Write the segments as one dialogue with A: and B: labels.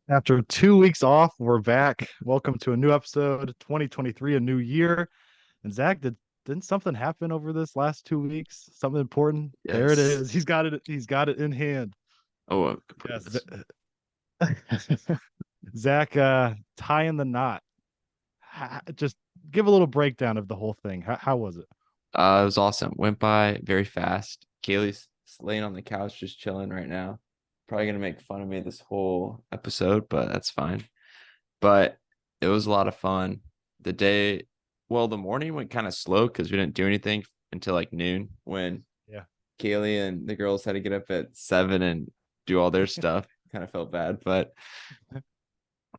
A: After 2 weeks off, we're back. Welcome to a new episode, 2023, a new year. And Zach, didn't something happen over this last 2 weeks? Something important? There it
B: Yes.
A: is. He's got it. He's got it in hand.
B: Oh, I could put
A: Yes.
B: this.
A: Zach, tying the knot. Just give a little breakdown of the whole thing. How was it?
B: It was awesome. Went by very fast. Kaylee's laying on the couch just chilling right now. Probably gonna make fun of me this whole episode, but that's fine. But it was a lot of fun. The day, well, the morning went kind of slow because we didn't do anything until like noon when
A: Yeah.
B: Kaylee and the girls had to get up at 7 and do all their stuff. Kind of felt bad,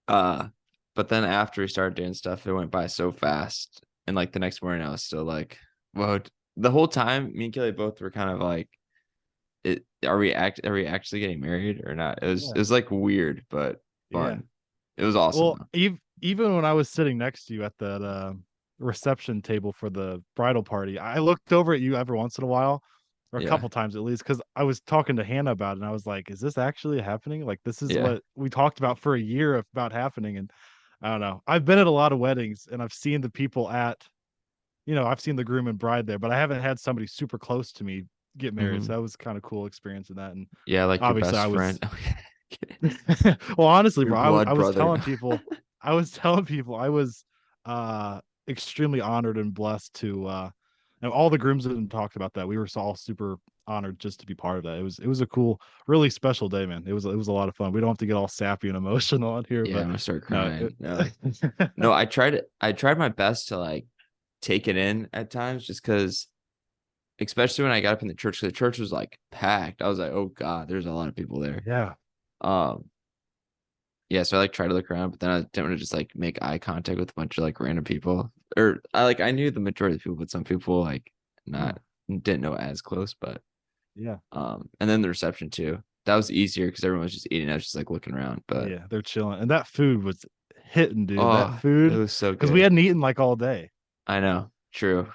B: uh but then after we started doing stuff, it went by so fast. And like the next morning I was still like, well, the whole time me and Kelly both were kind of like, are we actually getting married or not? It
A: Yeah.
B: was like weird but
A: Yeah.
B: fun. It was awesome
A: Well,
B: though.
A: even when I was sitting next to you at that reception table for the bridal party, I looked over at you every once in a while, or a
B: Yeah.
A: couple times at least, because I was talking to Hannah about it, and I was like, "Is this actually happening? Like, this is
B: Yeah.
A: what we talked about for a year about happening." And I don't know. I've been at a lot of weddings, and I've seen the people I've seen the groom and bride there, but I haven't had somebody super close to me get married. So
B: Hmm.
A: that was kind of cool experience in that. And
B: Yeah, like your
A: obviously,
B: best
A: I was
B: friend.
A: well, honestly,
B: Your
A: bro,
B: blood
A: I was
B: brother.
A: telling people, I was uh extremely honored and blessed to and all the grooms have talked about that. We were all super honored just to be part of that. It was a cool, really special day, man. It was a lot of fun. We don't have to get all sappy and emotional on here,
B: Yeah,
A: but
B: I'm gonna start
A: no,
B: crying. No. No, I tried my best to like take it in at times just because, especially when I got up in the church, 'cause the church was like packed. I was like, oh God, there's a lot of people there.
A: yeah,
B: Um, yeah, so I like try to look around, but then I didn't want to just like make eye contact with a bunch of like random people. Or I knew the majority of people, but some people like
A: yeah,
B: not didn't know as close. But
A: yeah,
B: and then the reception too. That was easier because everyone was just eating. I was just like looking around. But
A: yeah. They're chilling, and that food was hitting, dude. That
B: oh, it
A: food,
B: was so
A: because we
B: good.
A: hadn't eaten like all day.
B: I know. True.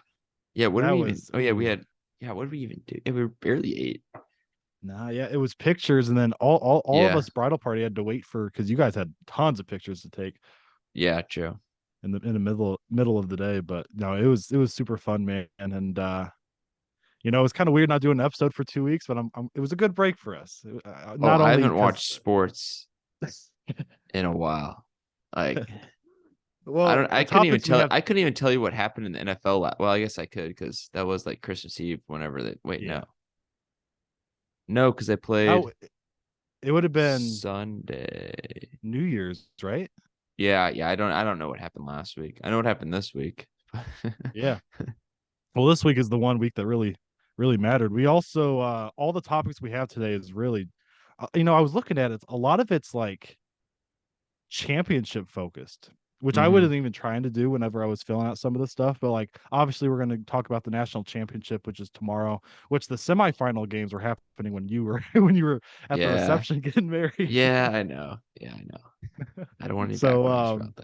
B: Yeah, what did
A: That
B: we even?
A: was
B: Oh yeah, we
A: ooh.
B: had. Yeah, what did we even do? Yeah, we barely ate.
A: Nah, yeah, it was pictures, and then all of
B: Yeah.
A: us bridal party had to wait for because you guys had tons of pictures to take
B: Yeah, true.
A: in the middle of the day. But no, it was super fun, man. And it was kind of weird not doing an episode for 2 weeks, but it was a good break for us.
B: Oh,
A: Not
B: I
A: only
B: haven't
A: because,
B: watched sports in a while. Like
A: well, topics we have,
B: I couldn't even tell you what happened in the NFL. Well, I guess I could because that was like Christmas Eve whenever they wait, no.
A: yeah.
B: No, because they
A: Oh,
B: played
A: it would have been
B: Sunday.
A: New Year's, right?
B: Yeah, yeah. I don't know what happened last week. I know what happened this week.
A: Yeah. Well, this week is the one week that really mattered. We also all the topics we have today is really, I was looking at it. A lot of it's like championship focused, which I
B: Hmm.
A: wasn't even trying to do whenever I was filling out some of the stuff. But like, obviously, we're going to talk about the national championship, which is tomorrow. Which the semifinal games were happening when you were when you were at the
B: Yeah.
A: reception getting married.
B: Yeah, I know. Yeah, I know. I don't want any
A: So
B: backlash about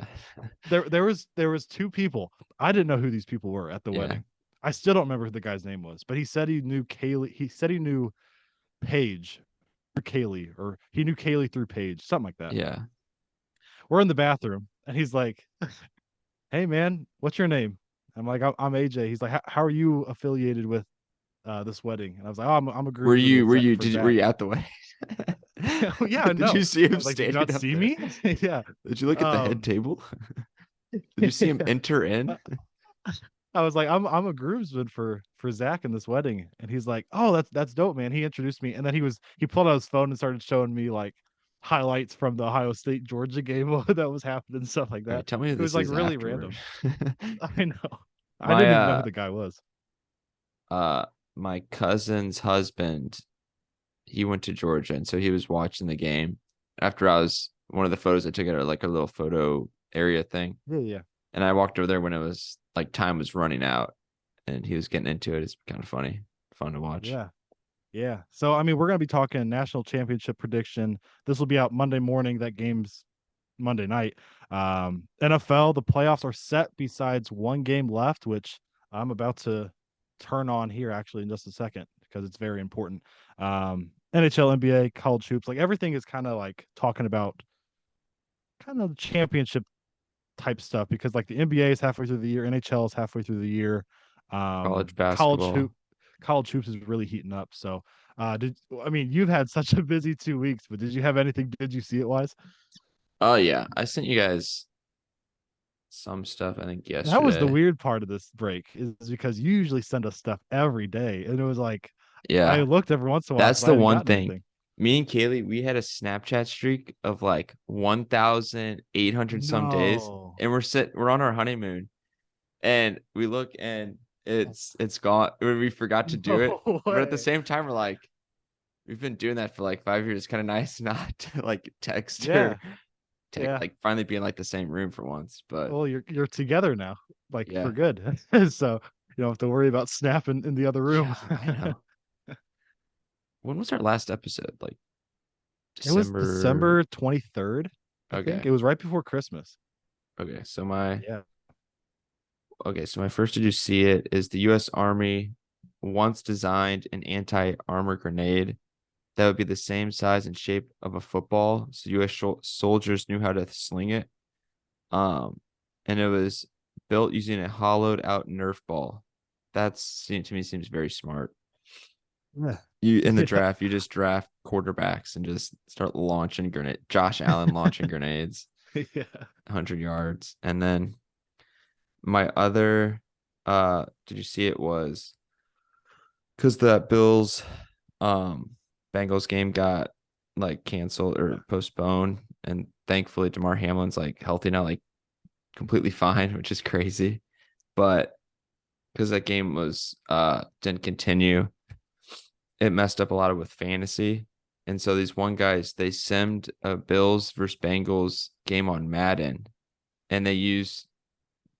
B: that.
A: there was two people. I didn't know who these people were at the
B: Yeah.
A: wedding. I still don't remember who the guy's name was, but he said he knew Kaylee. He said he knew Paige or Kaylee, or he knew Kaylee through Paige, something like that.
B: Yeah.
A: We're in the bathroom, and he's like, "Hey, man, what's your name?" I'm like, "I'm AJ." He's like, "How are you affiliated with this wedding?" And I was like, "Oh, I'm a groomsman with for
B: Were
A: Zach."
B: you at the wedding?
A: Oh yeah,
B: Did
A: no.
B: you see
A: I
B: him
A: was like, "Did you not
B: standing up
A: see
B: there?
A: me?" Yeah.
B: Did you look at the head
A: Um,
B: table? Did you see him enter in?
A: I was like, I'm a groomsman for Zach in this wedding, and he's like, oh, that's dope, man. He introduced me, and then he pulled out his phone and started showing me like highlights from the Ohio State Georgia game that was happening and stuff like
B: All
A: that.
B: right, tell me who
A: It was
B: this
A: like
B: is
A: really
B: afterward.
A: random. I know. I
B: My
A: didn't even know who the guy was.
B: uh my cousin's husband, he went to Georgia, and so he was watching the game after I was one of the photos I took at like a little photo area thing.
A: Yeah, yeah,
B: And I walked over there when it was like time was running out and he was getting into it. It's kind of funny, fun to watch.
A: yeah, yeah. So I mean, we're gonna be talking national championship prediction. This will be out Monday morning. That game's Monday night. NFL, the playoffs are set besides one game left, which I'm about to turn on here actually in just a second because it's very important. NHL, NBA, college hoops, like everything is kind of like talking about kind of championship type stuff because like the NBA is halfway through the year, NHL is halfway through the year.
B: College
A: College hoop
B: basketball.
A: college hoops is really heating up. So did I mean you've had such a busy 2 weeks, but did you have anything, did you see it wise?
B: Oh yeah, I sent you guys some stuff I think
A: That was the
B: yesterday.
A: weird part of this break is because you usually send us stuff every day. And it was like I
B: Yeah,
A: looked every once in a while,
B: that's
A: but I
B: the
A: hadn't
B: one
A: gotten
B: thing.
A: anything.
B: Me and Kaylee, we had a Snapchat streak of like 1,800 some days,
A: No.
B: and we're on our honeymoon, and we look and it's gone. We forgot to do it,
A: No
B: but at the
A: way.
B: same time, we're like, we've been doing that for like 5 years. It's kind of nice not to like text or
A: Yeah.
B: take
A: Yeah.
B: like finally be in like the same room for once. But
A: Well, you're together now, like for
B: yeah,
A: good. So you don't have to worry about snapping in the other room.
B: yeah, I know. When was our last episode? Like
A: It was
B: December.
A: December 23rd, I think.
B: Okay.
A: It was right before Christmas.
B: Okay. So my
A: Yeah.
B: Okay, so my first did you see it is the US Army once designed an anti-armor grenade that would be the same size and shape of a football. So US soldiers knew how to sling it. Um, and it was built using a hollowed out Nerf ball. That's to me seems very smart.
A: Yeah.
B: You in the
A: Yeah.
B: draft, you just draft quarterbacks and just start launching grenade. Josh Allen launching grenades,
A: Yeah.
B: 100 yards, and then my other did you see it was because the Bills um Bengals game got like canceled or postponed, and thankfully DeMar Hamlin's like healthy now, like completely fine, which is crazy. But because that game was didn't continue, it messed up a lot of with fantasy. And so these one guys, they simmed a Bills versus Bengals game on Madden, and they used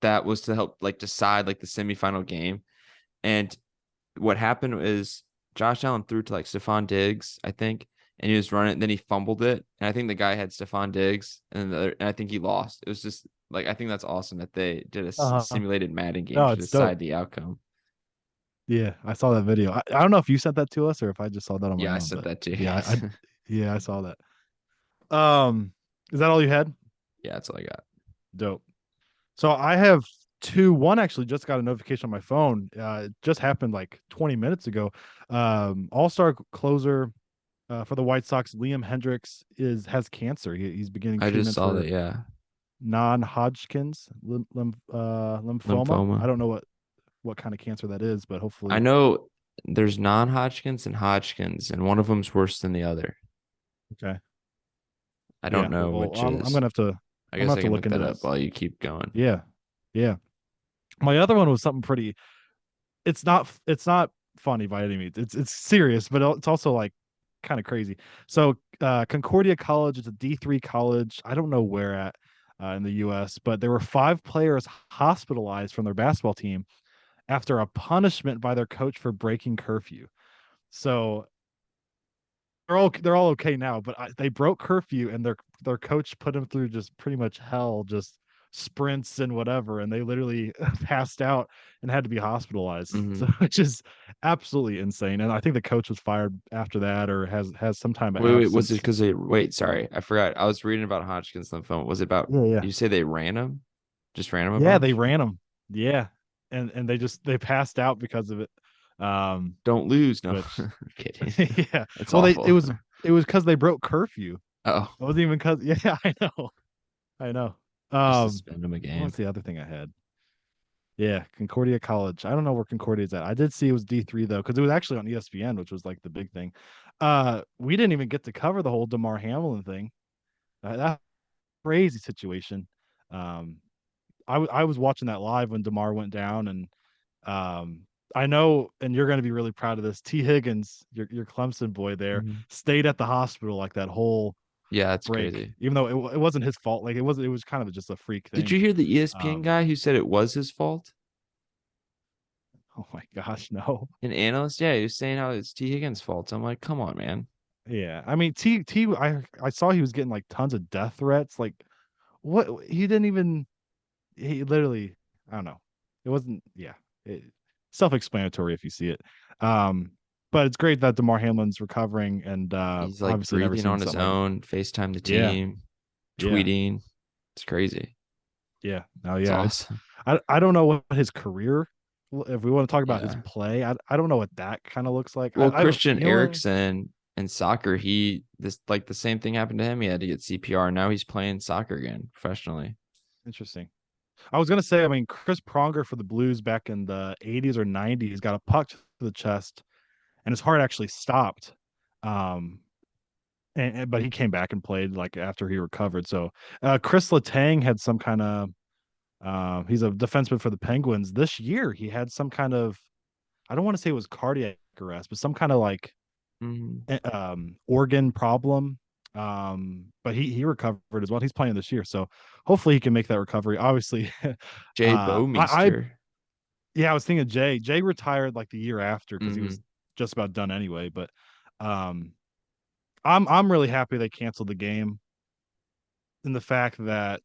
B: that was to help like decide like the semifinal game. And what happened is Josh Allen threw to like Stephon Diggs, I think, and he was running. Then he fumbled it, and I think the guy had Stephon Diggs, and I think he lost. It was just like I think that's awesome that they did a
A: Uh-huh.
B: simulated Madden game
A: No,
B: to
A: it's dope.
B: decide the outcome.
A: Yeah, I saw that video. I don't know if you sent that to us or if I just saw that on my
B: Yeah, I
A: own,
B: said
A: but
B: that to you
A: yeah,
B: guys.
A: yeah, I saw that. Um, is that all you had?
B: Yeah, that's all I got.
A: Dope. So I have two. One actually just got a notification on my phone. It just happened like 20 minutes ago. All-star closer for the White Sox, Liam Hendricks has cancer. He's beginning
B: I just
A: treatment
B: saw
A: for
B: that. Yeah,
A: non-Hodgkin's lymphoma. I
B: lymphoma.
A: don't know what kind of cancer that is, but
B: I
A: hopefully,
B: know there's non-Hodgkin's and Hodgkin's, and one of them's worse than the other.
A: okay.
B: I don't
A: Yeah.
B: know
A: Well,
B: which is. I
A: I'm gonna
B: guess
A: have
B: I
A: to
B: can
A: look
B: look
A: into
B: that up
A: this.
B: while you keep going.
A: Yeah. Yeah. My other one was something pretty. It's not funny by any means. It's serious, but it's also like kind of crazy. So Concordia College is a D3 college. I don't know where at in the US, but there were five players hospitalized from their basketball team after a punishment by their coach for breaking curfew. So they're all okay now, but they broke curfew and their coach put them through just pretty much hell, just sprints and whatever, and they literally passed out and had to be hospitalized. So
B: Hmm.
A: which is absolutely insane. And I think the coach was fired after that or has some time of
B: Wait. Was it
A: absence.
B: because they wait? Sorry, I forgot. I was reading about Hodgkin's lymphoma. Was it about?
A: Yeah, yeah.
B: You say they ran him? Just ran him a
A: Yeah, they
B: bunch?
A: ran them. Yeah. And they passed out because of it. Um,
B: Don't lose. No,
A: which
B: I'm kidding.
A: yeah.
B: That's
A: Well,
B: awful.
A: it was because they broke curfew.
B: Oh,
A: It wasn't even because yeah, I know. I know.
B: just
A: Um,
B: suspend him a
A: what was
B: game.
A: the other thing I had? Yeah, Concordia College. I don't know where Concordia's at. I did see it was D3 though, because it was actually on ESPN, which was like the big thing. We didn't even get to cover the whole DeMar Hamlin thing. That crazy situation. Um, I was watching that live when DeMar went down, and um, I know, and you're going to be really proud of this. T. Higgins, your Clemson boy, there
B: Mhm.
A: stayed at the hospital like that whole
B: Yeah, that's
A: break,
B: crazy.
A: even though it wasn't his fault. Like it was kind of just a freak
B: Did
A: thing.
B: you hear the ESPN
A: Um,
B: guy who said it was his fault?
A: oh my gosh, no.
B: An analyst? Yeah, he was saying how it's T. Higgins' fault. I'm like, come on, man.
A: Yeah, I mean I saw he was getting like tons of death threats. Like what he didn't even he literally I don't know. It wasn't yeah. It, self-explanatory if you see it. Um, but it's great that DeMar Hamlin's recovering and
B: He's like
A: obviously never
B: breathing
A: seen
B: on his
A: something like
B: own, FaceTime the
A: yeah,
B: team,
A: yeah.
B: tweeting. It's crazy.
A: Yeah. No,
B: It's
A: yeah.
B: awesome.
A: I don't know what his career, if we want to talk about his
B: Yeah.
A: play, I don't know what that kind of looks like.
B: Well,
A: I have a
B: Christian
A: feeling.
B: Eriksen in soccer, he this like the same thing happened to him. He had to get CPR. Now he's playing soccer again professionally.
A: Interesting. I was gonna say, I mean, Chris Pronger for the Blues back in the 80s or 90s got a puck to the chest and his heart actually stopped. Um, but he came back and played like after he recovered. So Chris Letang had some kind of he's a defenseman for the Penguins. This year he had some kind of, I don't want to say it was cardiac arrest, but some kind of like
B: Mhm.
A: organ problem. But he recovered as well. He's playing this year, so hopefully he can make that recovery. Obviously,
B: Jay
A: I
B: Bowmeister.
A: yeah, I was thinking Jay. Jay retired like the year after because he was
B: Hmm.
A: just about done anyway. But um, I'm really happy they canceled the game in the fact that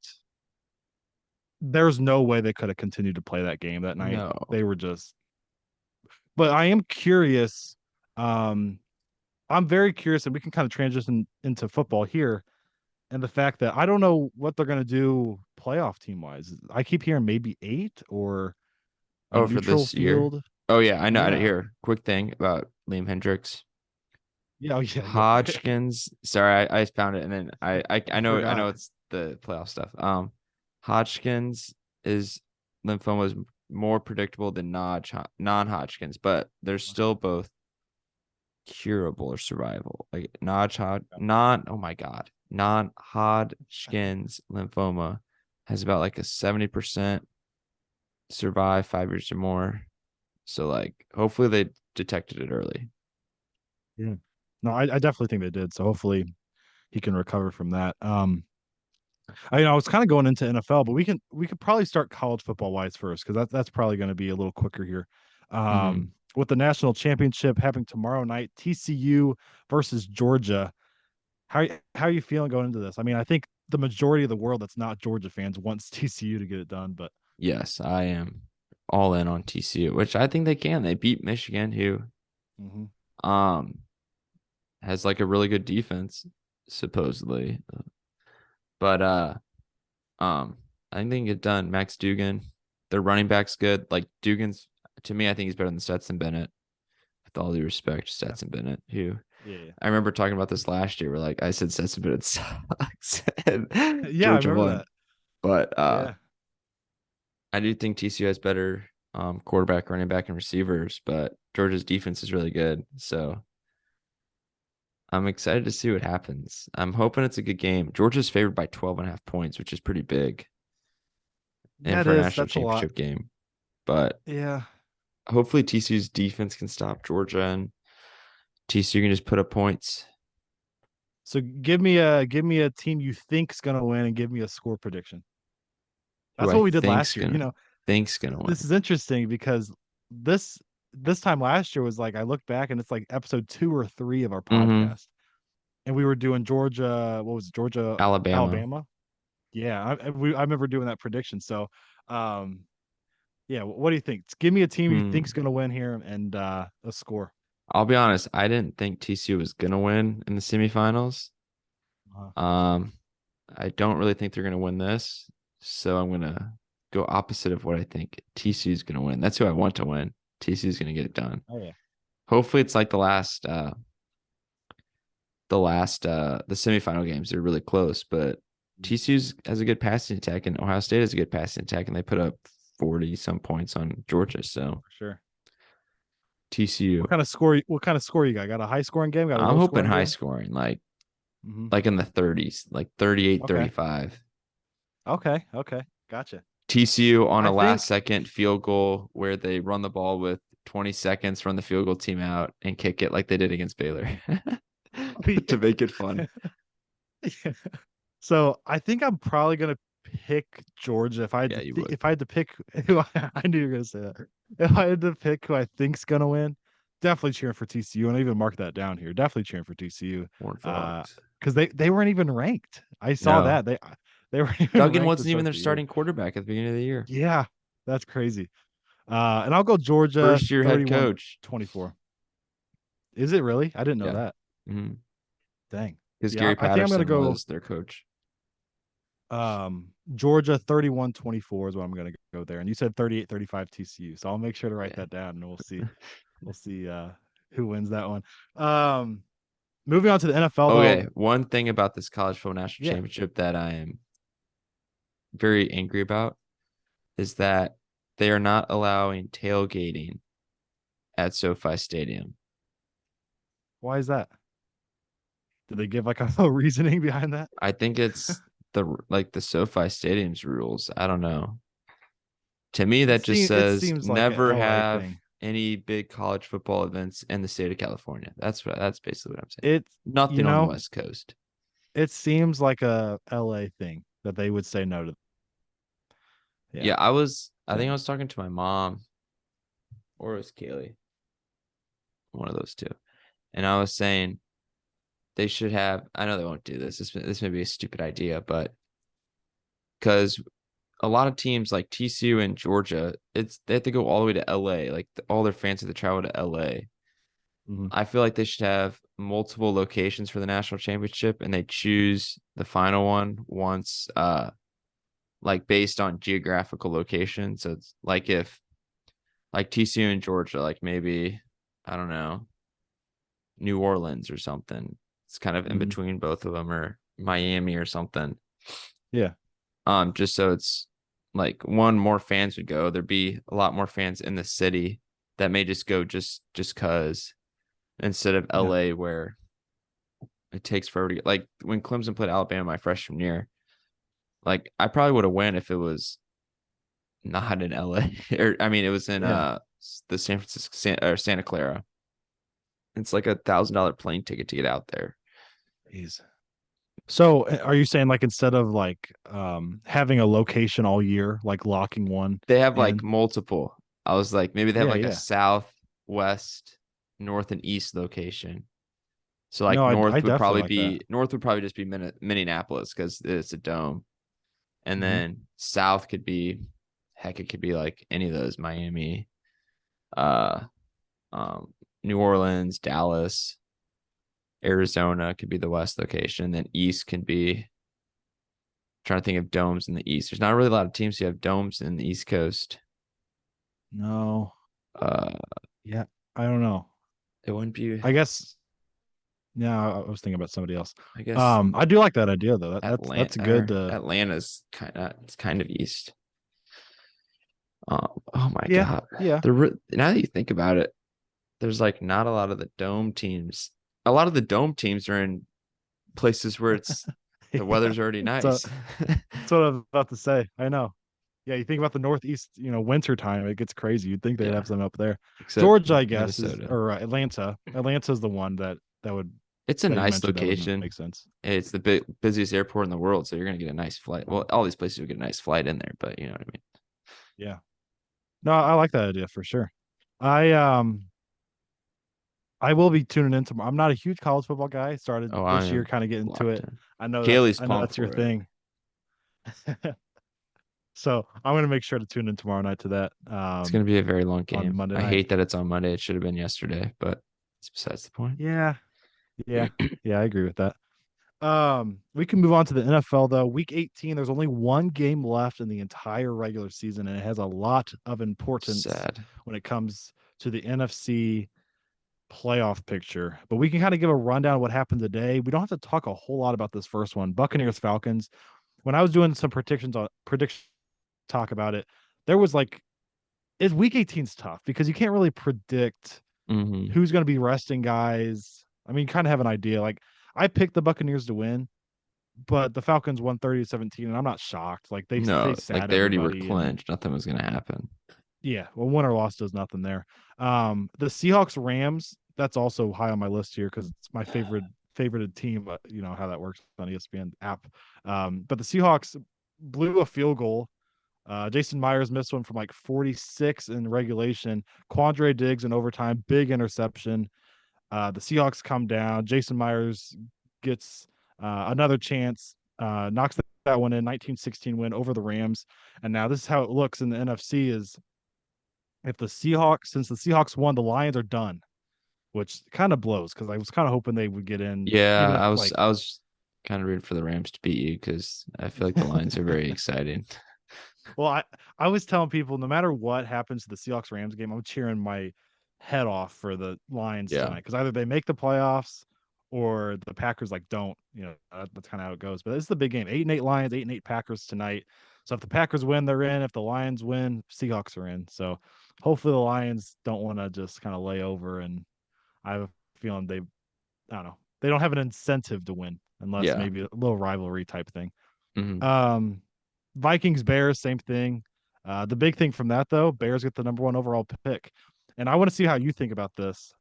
A: there's no way they could have continued to play that game that night.
B: No.
A: They were just, but I am curious. Um, I'm very curious, and we can kind of transition into football here. And the fact that I don't know what they're going to do playoff team wise. I keep hearing maybe 8 or a
B: Oh, for
A: neutral
B: this year?
A: field.
B: Oh yeah, I know.
A: Yeah.
B: Here, quick thing about Liam Hendricks.
A: Yeah. Oh, yeah. Yeah.
B: Hodgkins. Sorry, I found it, and then I know
A: Forgot.
B: it's the playoff stuff. Hodgkins is lymphoma is more predictable than non-Hodgkins, but they're still both curable or survival. Like non, oh my god, non-Hodgkin's lymphoma has about like a 70% survive 5 years or more. So like, hopefully they detected it early.
A: Yeah. No, I definitely think they did. So hopefully he can recover from that. I was kind of going into NFL, but we could probably start college football wise first because that's probably going to be a little quicker here.
B: Hmm.
A: With the national championship happening tomorrow night, TCU versus Georgia. How are you feeling going into this? I mean, I think the majority of the world that's not Georgia fans wants TCU to get it done, but
B: Yes, I am all in on TCU, which I think they can. They beat Michigan, who
A: mhm.
B: um has like a really good defense, supposedly. But um I think they can get done. Max Dugan, their running back's good. Like Dugan's to me, I think he's better than Stetson Bennett. With all due respect,
A: Yeah,
B: Stetson Bennett, who
A: yeah,
B: I remember talking about this last year, where like I said Stetson Bennett sucks and
A: yeah. I
B: Georgia
A: remember
B: won.
A: that.
B: But
A: Yeah,
B: I do think TCU has better quarterback, running back, and receivers, but Georgia's defense is really good. So I'm excited to see what happens. I'm hoping it's a good game. Georgia's favored by 12.5 points, which is pretty big and
A: yeah. It
B: for a
A: is.
B: national
A: That's a lot.
B: championship game. But
A: Yeah.
B: hopefully TCU's defense can stop Georgia and TCU can just put up points.
A: So give me a team you think's gonna win and give me a score prediction.
B: Who
A: That's
B: I
A: what we did last year.
B: think's gonna
A: This
B: win.
A: is interesting because this this time last year was like I look back and it's like episode 2 or 3 of our
B: Mm-hmm.
A: podcast, and we were doing Georgia. What was it, Georgia,
B: Alabama.
A: Alabama? Yeah, I remember doing that prediction. So, um, yeah, what do you think? Give me a team you think's
B: Hmm.
A: gonna win here and a score.
B: I'll be honest. I didn't think TCU was gonna win in the semifinals.
A: Uh,
B: Um, I don't really think they're going to win this. So I'm going to go opposite of what I think TCU is going to win. That's who I want to win. TCU is going to get it done.
A: oh yeah,
B: Hopefully it's like the semifinal games. They're really close, but TCU has a good passing attack and Ohio State has a good passing attack and they put up 40 some points on Georgia. So
A: for sure.
B: TCU,
A: What kind of score you got? Got a high scoring game? Got a
B: I'm
A: low
B: hoping
A: scoring
B: high
A: game?
B: scoring, like
A: Hmm.
B: like in the 30s, like 38,
A: Okay,
B: 35.
A: okay, gotcha.
B: TCU on
A: I
B: a last
A: think
B: second field goal where they run the ball with 20 seconds, run the field goal team out, and kick it like they did against Baylor to make it fun.
A: so I think I'm probably gonna pick Georgia if I had
B: Yeah,
A: to
B: you would.
A: if I had to pick who I knew you were gonna say that. If I had to pick who I think's gonna win, definitely cheering for TCU, and I even mark that down here. Definitely cheering for TCU,
B: Horn
A: uh,
B: Frogs.
A: because they weren't even ranked. I saw
B: No.
A: that they weren't even
B: Duggan
A: ranked to
B: wasn't even
A: start
B: their
A: the year.
B: starting quarterback at the beginning of the year.
A: Yeah, that's crazy. And I'll go Georgia
B: First year head
A: 31
B: coach.
A: 24. Is it really? I didn't know
B: Yeah.
A: that.
B: Because
A: Dang. Yeah,
B: Gary
A: I think I'm gonna
B: Patterson
A: go.
B: was their coach.
A: Georgia 31-24 is what I'm going to go there. And you said 38-35 TCU. So I'll make sure to write
B: Yeah.
A: that down and we'll see who wins that one. Um Moving on to the NFL
B: Okay,
A: though.
B: one thing about this college football national
A: Yeah.
B: championship that I am very angry about is that they are not allowing tailgating at SoFi Stadium.
A: Why is that? Did they give like a reasoning behind that?
B: I think it's the SoFi Stadium's rules. I don't know. To me, that just
A: It
B: says
A: seems like a
B: never
A: LA
B: have
A: thing.
B: any big college football events in the state of California. That's basically what I'm saying.
A: It you
B: Nothing on the
A: know,
B: West Coast.
A: it seems like a LA thing that they would say no to. Yeah.
B: Yeah, I think I was talking to my mom or it was Kaylee, one of those two. And I was saying they should have, I know they won't do this. This may be a stupid idea, but because a lot of teams like TCU and Georgia, they have to go all the way to LA. Like all their fans have to travel to LA.
A: Mhm.
B: I feel like they should have multiple locations for the national championship and they choose the final one once like based on geographical location. So it's like if like TCU and Georgia, like maybe I don't know, New Orleans or something. It's kind of in
A: Mhm.
B: between both of them or Miami or something.
A: Yeah.
B: Just so it's like one more fans would go. There'd be a lot more fans in the city that may just go just cause instead of
A: Yeah.
B: LA where it takes forever to get like when Clemson played Alabama my freshman year, like I probably would have went if it was not in LA or I mean it was in
A: Yeah.
B: the San Francisco or Santa Clara. It's like $1,000 plane ticket to get out there.
A: Jeez. So are you saying like instead of like having a location all year, like locking one
B: They have like
A: in?
B: multiple. I was like, maybe they have
A: Yeah,
B: like a
A: yeah.
B: south, west, north, and east location. So
A: No,
B: like
A: I definitely like that.
B: north would probably just be Minneapolis because it's a dome, and
A: Hmm.
B: then south could be, heck, it could be like any of those Miami, uh, um, New Orleans, Dallas, Arizona could be the west location. Then east can be. Trying to think of domes in the east. There's not really a lot of teams who have domes in the East Coast.
A: No.
B: Uh,
A: Yeah. I don't know.
B: it wouldn't be.
A: I guess yeah, I was thinking about somebody else.
B: I guess
A: I do like that idea though.
B: Atlanta
A: That's good
B: or Atlanta's kind of east. Oh my
A: yeah,
B: God.
A: yeah.
B: Now that you think about it, there's like not a lot of the dome teams. A lot of the dome teams are in places where it's the
A: Yeah.
B: weather's already
A: So
B: nice.
A: that's what I was about to say. I know. Yeah, you think about the Northeast, winter time, it gets crazy. You'd think they'd
B: Yeah,
A: have some up there.
B: except
A: Georgia, I guess, is
B: Minnesota.
A: or Atlanta. Atlanta's the one that would
B: It's a
A: that you
B: nice
A: mentioned that would
B: location.
A: make sense.
B: It's the busiest airport in the world, so you're gonna get a nice flight. Well, all these places will get a nice flight in there, but you know what I mean.
A: Yeah. No, I like that idea for sure. I I will be tuning in tomorrow. I'm not a huge college football guy. Started
B: Oh, I
A: this year,
B: am
A: kind of getting to
B: locked
A: it.
B: in.
A: I know that
B: Kaylee's
A: I know
B: pumped
A: that's your
B: for it.
A: thing. So I'm gonna make sure to tune in tomorrow night to that.
B: It's gonna be a very long
A: On
B: game.
A: Monday
B: I
A: night.
B: hate that it's on Monday. It should have been yesterday, but it's besides the point.
A: Yeah, yeah, yeah. I agree with that. We can move on to the NFL though. Week 18, there's only one game left in the entire regular season, and it has a lot of importance
B: Sad.
A: when it comes to the NFC playoff picture. But we can kind of give a rundown of what happened today. We don't have to talk a whole lot about this first one. Buccaneers Falcons. When I was doing some prediction talk about it, there was like is week 18's tough because you can't really predict
B: Hmm.
A: who's going to be resting guys. I mean, you kind of have an idea. Like I picked the Buccaneers to win, but the Falcons won 30-17, and I'm not shocked. Like they
B: No, like
A: sat
B: they already were
A: everybody, and
B: clinched. Nothing was gonna happen.
A: yeah, well, win or loss does nothing there. The Seahawks Rams, that's also high on my list here because it's my favorited team. But you know how that works on ESPN app. But the Seahawks blew a field goal. Jason Myers missed one from like 46 in regulation. Quandre Diggs in overtime, big interception. The Seahawks come down. Jason Myers gets another chance, knocks that one in. 19-16 win over the Rams. And now this is how it looks in the NFC: is if since the Seahawks won, the Lions are done, which kind of blows because I was kind of hoping they would get in,
B: Yeah,
A: even
B: I
A: if
B: was
A: like
B: I was kind of rooting for the Rams to beat you because I feel like the Lions are very exciting.
A: Well, I was telling people no matter what happens to the Seahawks Rams game, I'm cheering my head off for the Lions
B: Yeah.
A: tonight because either they make the playoffs or the Packers like don't. That's kind of how it goes. But this is the big game. 8-8 Lions, 8-8 Packers tonight. So if the Packers win, they're in. If the Lions win, Seahawks are in. So hopefully the Lions don't want to just kind of lay over. And I have a feeling I don't know, they don't have an incentive to win unless
B: Yeah.
A: maybe a little rivalry type thing.
B: Hmm.
A: Um, Vikings Bears, same thing. The big thing from that though, Bears get the number one overall pick, and I want to see how you think about this.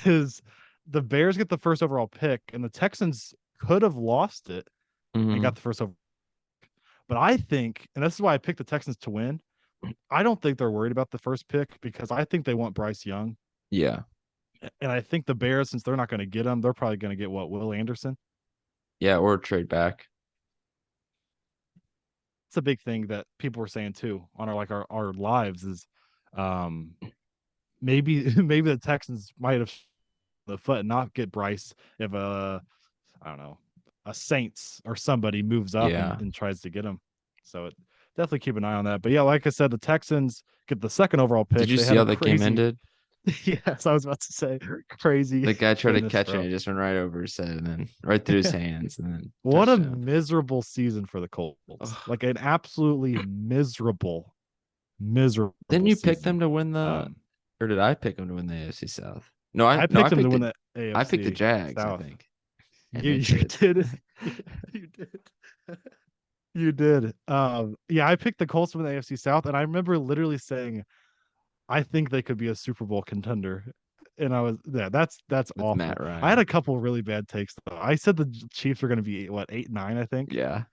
A: Is the Bears get the first overall pick, and the Texans could have lost it and
B: Hmm.
A: got the first over. But I think, and this is why I picked the Texans to win. I don't think they're worried about the first pick because I think they want Bryce Young,
B: Yeah.
A: and I think the Bears, since they're not going to get him, they're probably going to get Will Anderson.
B: Yeah. Or trade back.
A: It's a big thing that people were saying too on our lives is um maybe maybe the Texans might have the foot and not get Bryce if I don't know, a Saints or somebody moves up
B: Yeah.
A: and tries to get him. So definitely keep an eye on that. But yeah, like I said, the Texans get the second overall
B: Did
A: pick.
B: you
A: They
B: see
A: had a
B: how that game
A: crazy
B: ended?
A: yes, I was about to say crazy
B: The guy tried to
A: Jameis
B: catch it
A: throw.
B: and it just went right over his head and then right through his hands and then
A: What a
B: touchdown.
A: miserable season for the Colts.
B: Ugh.
A: Like an absolutely
B: Didn't
A: miserable
B: you pick them
A: season.
B: to win
A: Um
B: or did I pick them to win the AFC South? No, I
A: I
B: no, I
A: picked them to
B: picked
A: win
B: the
A: the
B: I picked the
A: AFC
B: Jags, I
A: South.
B: think. And
A: You
B: they
A: you
B: did.
A: did. You did. You did. Yeah, I picked the Colts to win the AFC South, and I remember literally saying, I think they could be a Super Bowl contender. And I was yeah, that's
B: With
A: awful.
B: Matt
A: I had
B: Ryan.
A: a couple really bad takes though. I said the Chiefs were going to be what 8-9, I think.
B: Yeah.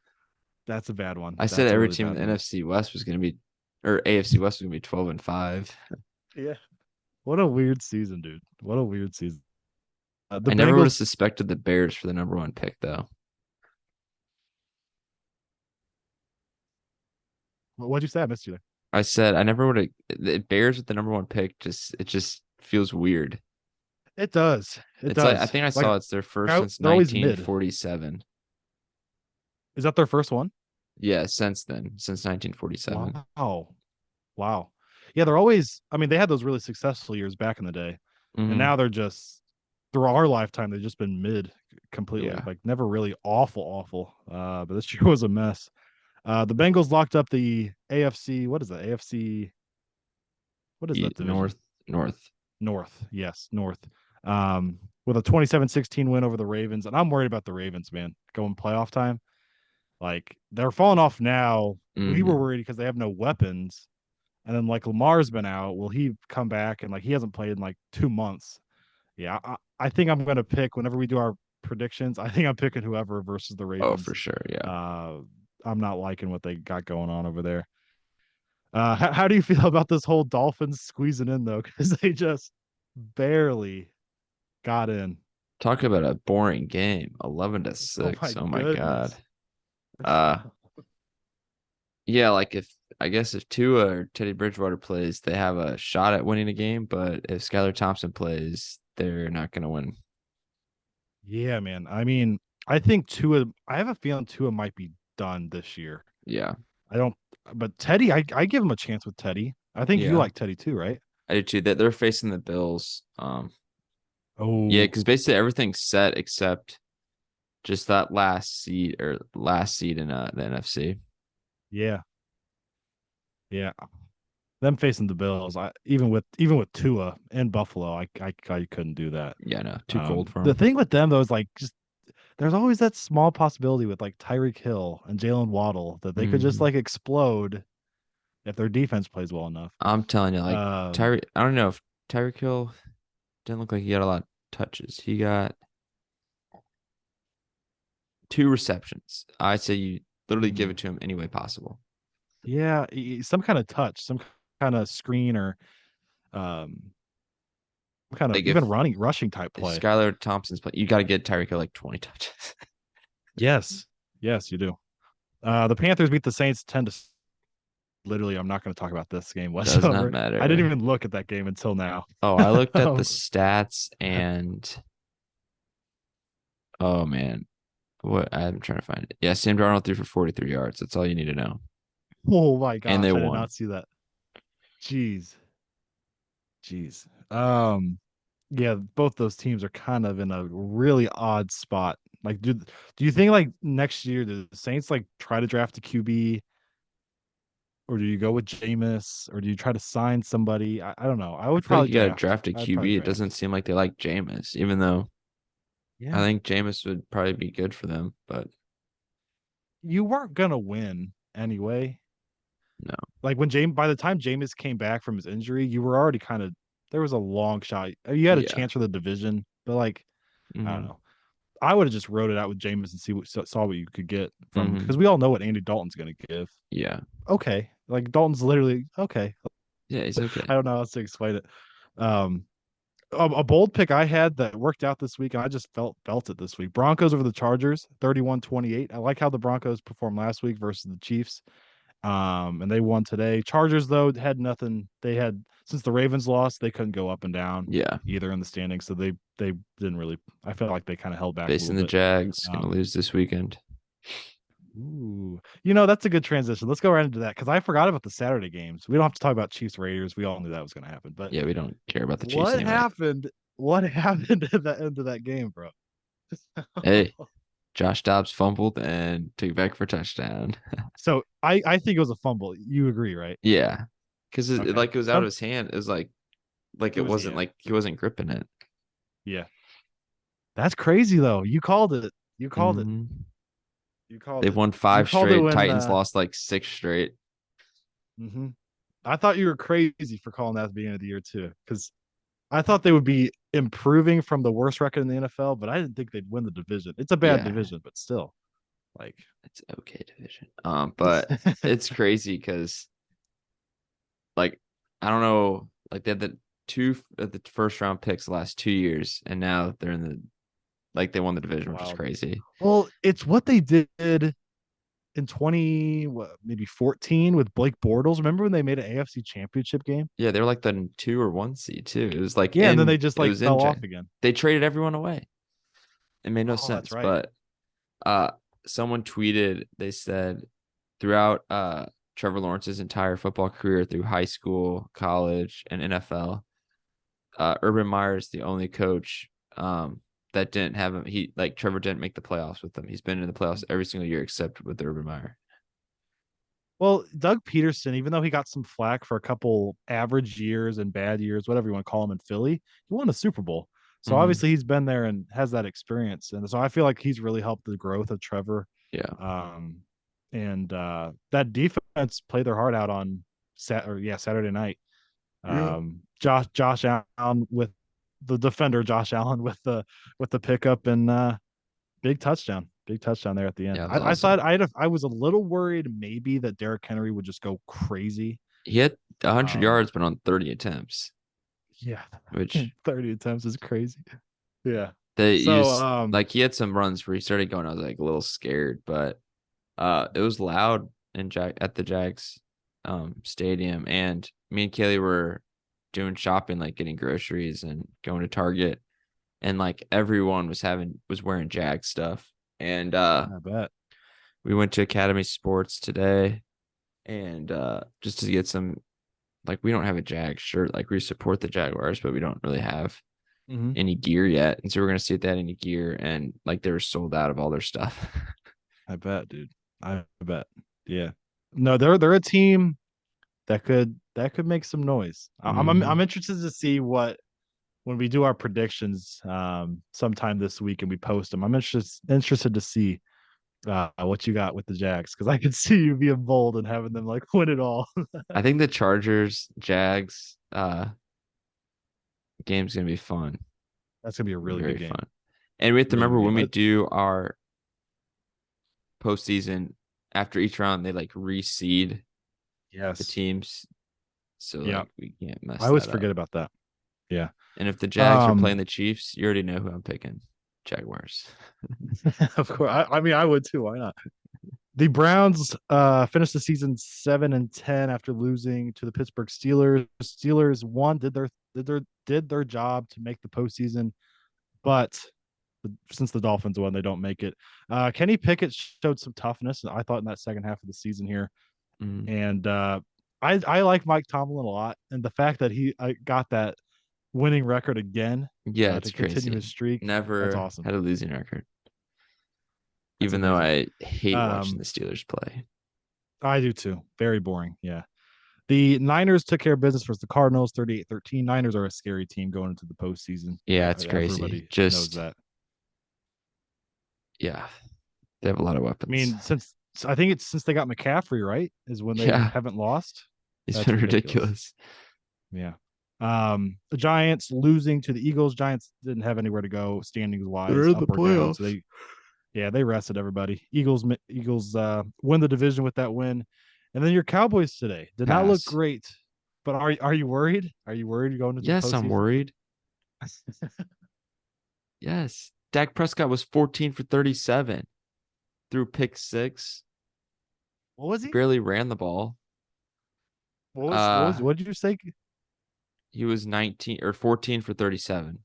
A: That's a bad one.
B: I said
A: That's a
B: every
A: really
B: team in
A: bad
B: the
A: one.
B: NFC West was gonna be or AFC West was gonna be 12-5.
A: Yeah. What a weird season, dude. What a weird season. The
B: I never would have
A: Bengals.
B: suspected the Bears for the number one pick though.
A: What'd you say? I missed you there.
B: I said I never would have the Bears with the number one pick just feels weird.
A: It does. It
B: It's like I
A: does.
B: think I
A: Like
B: saw it's their first since
A: they're always mid.
B: 1947.
A: Is that their first one?
B: Yeah, since then, since 1947.
A: Wow. Wow. Yeah, they're always, I mean, they had those really successful years back in the day. And
B: Hmm.
A: now they're just through our lifetime, they've just been mid completely.
B: Yeah.
A: Like never really awful. But this year was a mess. The Bengals locked up the AFC. What is that? AFC. What is that division?
B: North, North.
A: North. Yes, North. With a 27-16 win over the Ravens. And I'm worried about the Ravens, man, going playoff time. Like they're falling off now. We were
B: Hmm.
A: worried because they have no weapons. And then like Lamar's been out. Will he come back? And like he hasn't played in like 2 months. Yeah, I think I'm gonna pick whenever we do our predictions. I think I'm picking whoever versus the
B: Oh, for
A: Ravens.
B: sure. Yeah.
A: Uh, I'm not liking what they got going on over there. How do you feel about this whole Dolphins squeezing in though? Because they just barely got in.
B: Talk about a boring game. 11 to
A: Oh my
B: 6. Oh my God.
A: goodness.
B: Uh yeah, like if I guess if Tua or Teddy Bridgewater plays, they have a shot at winning a game, but if Skylar Thompson plays, they're not gonna win.
A: Yeah, man. I mean, I think Tua. I have a feeling Tua might be done this year.
B: Yeah.
A: I don't, but Teddy, I give him a chance with Teddy. I think you
B: Yeah.
A: like Teddy too, right?
B: I do too. That they're facing the Bills. Yeah,
A: Oh,
B: because basically everything's set except just that last seed in the NFC.
A: yeah, yeah. Them facing the Bills, even with Tua and Buffalo, I couldn't do that.
B: Yeah, no, too cold for
A: The
B: them.
A: thing with them though is like just there's always that small possibility with like Tyreek Hill and Jalen Waddle that they could just
B: Hmm.
A: like explode if their defense plays well enough.
B: I'm telling you, like
A: Um,
B: Tyreek. I don't know if Tyreek Hill didn't look like he got a lot of touches. He got 2 receptions. I say you literally give
A: mhm.
B: it to him any way possible.
A: Yeah, some kind of touch, some kind of screen or um, some kind of
B: Like
A: even rushing type
B: if
A: play.
B: Skylar Thompson's playing, you got to get Tyreek Hill like 20 touches.
A: Yes, yes, you do. The Panthers beat the Saints 10 to. Literally, I'm not going to talk about this game
B: Does not
A: whatsoever. I didn't
B: matter.
A: even look at that game until now.
B: Oh, I looked at the
A: um,
B: stats and oh man, What I'm trying to find it. Yeah, Sam Darnold threw for 43 yards. That's all you need to know.
A: Oh my
B: And they
A: gosh, I did
B: won.
A: not see that. Jeez, jeez. Yeah, both those teams are kind of in a really odd spot. Like, do you think like next year the Saints like try to draft a QB, or do you go with Jameis, or do you try to sign somebody? I don't know. I
B: I
A: would
B: feel like
A: probably
B: you got to
A: draft.
B: draft a
A: I'd probably
B: QB. It doesn't
A: draft.
B: seem like they like Jameis, even though I
A: Yeah,
B: think Jameis would probably be good for them. But
A: you weren't gonna win anyway.
B: no.
A: Like when James, by the time Jameis came back from his injury, you were already kind of there was a long shot. You had a
B: Yeah.
A: chance for the division, but like I don't
B: hmm
A: know. I would have just wrote it out with Jameis and saw what you could get from because
B: hmm
A: we all know what Andy Dalton's going to give.
B: Yeah.
A: Okay, like Dalton's literally okay.
B: Yeah, he's okay.
A: I don't know how else to explain it. Um, a bold pick I had that worked out this week, and I just felt it this week. Broncos over the Chargers, 31-28. I like how the Broncos performed last week versus the Chiefs. And they won today. Chargers though had nothing. They had since the Ravens lost, they couldn't go up and down
B: Yeah.
A: either in the standings. So they didn't really. I felt like they kind of held back a
B: Facing
A: little
B: the
A: bit.
B: Jags, gonna
A: Um,
B: lose this weekend.
A: ooh, that's a good transition. Let's go right into that because I forgot about the Saturday games. We don't have to talk about Chiefs Raiders. We all knew that was going to happen. But
B: Yeah, we don't care about the Chiefs
A: what
B: anyway.
A: happened? What happened at the end of that game, bro?
B: Hey, Josh Dobbs fumbled and took back for touchdown.
A: So I think it was a fumble. You agree, right?
B: Yeah, because
A: Okay.
B: like it was out of
A: Some
B: his hand. It was like
A: it
B: it
A: was
B: wasn't
A: yeah
B: like he wasn't gripping it.
A: yeah. That's crazy though. You called it. You called it.
B: hmm
A: You called
B: They've
A: it.
B: won
A: You
B: five
A: called it
B: straight.
A: when
B: Titans lost like six straight.
A: mhm. I thought you were crazy for calling that at the beginning of the year too, because I thought they would be improving from the worst record in the NFL, but I didn't think they'd win the division. It's a bad
B: Yeah,
A: division, but still, like
B: it's okay division. But it's crazy because like I don't know, like they had the the first round picks the last 2 years, and now they're in the like they won the division, which is
A: wild.
B: crazy.
A: Well, it's what they did in 20, what, maybe 14 with Blake Bortles. Remember when they made an AFC championship game?
B: Yeah, they were like the 2 or 1 seed too. It was like
A: Yeah, and then they just
B: it
A: like
B: was in
A: fell off
B: Jan.
A: again.
B: They traded everyone away. It made no
A: Oh, that's
B: sense.
A: right.
B: But uh someone tweeted, they said throughout Trevor Lawrence's entire football career through high school, college, and NFL, Urban Meyer is the only coach that didn't have him. He like Trevor didn't make the playoffs with them. He's been in the playoffs every single year except with Urban Meyer.
A: Well, Doug Peterson, even though he got some flack for a couple average years and bad years, whatever you want to call him in Philly, he won a Super Bowl. So
B: hmm
A: obviously he's been there and has that experience. And so I feel like he's really helped the growth of Trevor.
B: Yeah.
A: Um, and that defense played their heart out on Saturday night.
B: Yeah.
A: Josh Allen with the defender Josh Allen with the pickup and big touchdown there at the end.
B: Yeah, it was
A: I
B: awesome.
A: thought I was a little worried maybe that Derrick Henry would just go crazy.
B: He had 100
A: Um,
B: yards, but on 30 attempts,
A: yeah,
B: which
A: 30 attempts is crazy. Yeah.
B: they
A: So
B: used like he had some runs where he started going. I was like a little scared, but it was loud in at the Jags stadium, and me and Kaylee were doing shopping, like getting groceries and going to Target, and like everyone was wearing Jag stuff, and
A: I bet.
B: we went to Academy Sports today, and just to get some, like we don't have a Jag shirt, like we support the Jaguars, but we don't really have
A: Hmm.
B: any gear yet, and so we're gonna see if they had any gear, and like they were sold out of all their stuff.
A: I bet, dude. I bet. Yeah. No, they're a team that could make some noise. I'm
B: hmm
A: interested to see what when we do our predictions sometime this week and we post them. I'm interested to see what you got with the Jags because I could see you being bold and having them like win it all.
B: I think the Chargers Jags game's gonna be fun,
A: That's gonna be a really good
B: very
A: game.
B: fun. And we have to
A: Really
B: remember
A: good
B: when
A: game.
B: we do our postseason, after each round, they like reseed the
A: Yes.
B: teams, so
A: Yeah.
B: like we can't
A: I
B: mess
A: always
B: that
A: forget
B: up.
A: about that. Yeah.
B: And if the Jags are playing
A: Um
B: the Chiefs, you already know who I'm picking. Jaguars.
A: of course. I mean I would too. Why not? The Browns finished the season 7-10 after losing to the Pittsburgh Steelers. Steelers won, did their job to make the postseason, but since the Dolphins won, they don't make it. Kenny Pickett showed some toughness, I thought, in that second half of the season here,
B: Mm.
A: and I like Mike Tomlin a lot, and the fact that he got that winning record again
B: Yeah, it's
A: to continue his
B: crazy.
A: streak, that's
B: Never
A: awesome.
B: had a losing record,
A: That's
B: even though
A: amazing.
B: I hate watching
A: Um,
B: the Steelers play.
A: I do too. Very boring. Yeah. The Niners took care of business versus the Cardinals 38-13. Niners are a scary team going into the postseason.
B: Yeah, it's crazy.
A: Everybody knows
B: Just
A: that.
B: yeah, they have a lot of
A: I
B: weapons.
A: mean, I think it's since they got McCaffrey, right? Is when they
B: Yeah,
A: haven't lost.
B: it's
A: That's
B: been
A: ridiculous.
B: ridiculous.
A: Yeah. The Giants losing to the Eagles. Giants didn't have anywhere to go standings
B: They're
A: wise,
B: in the
A: up or down. So
B: playoffs.
A: they rested everybody. Eagles win the division with that win. And then your Cowboys today did not look
B: Pass.
A: great. But are you worried? Are you worried going into the
B: Yes, I'm
A: postseason?
B: worried. Yes. Dak Prescott was 14 for 37 through pick six.
A: What was he?
B: Barely ran the ball.
A: What did you say?
B: He was 19 or 14 for 37.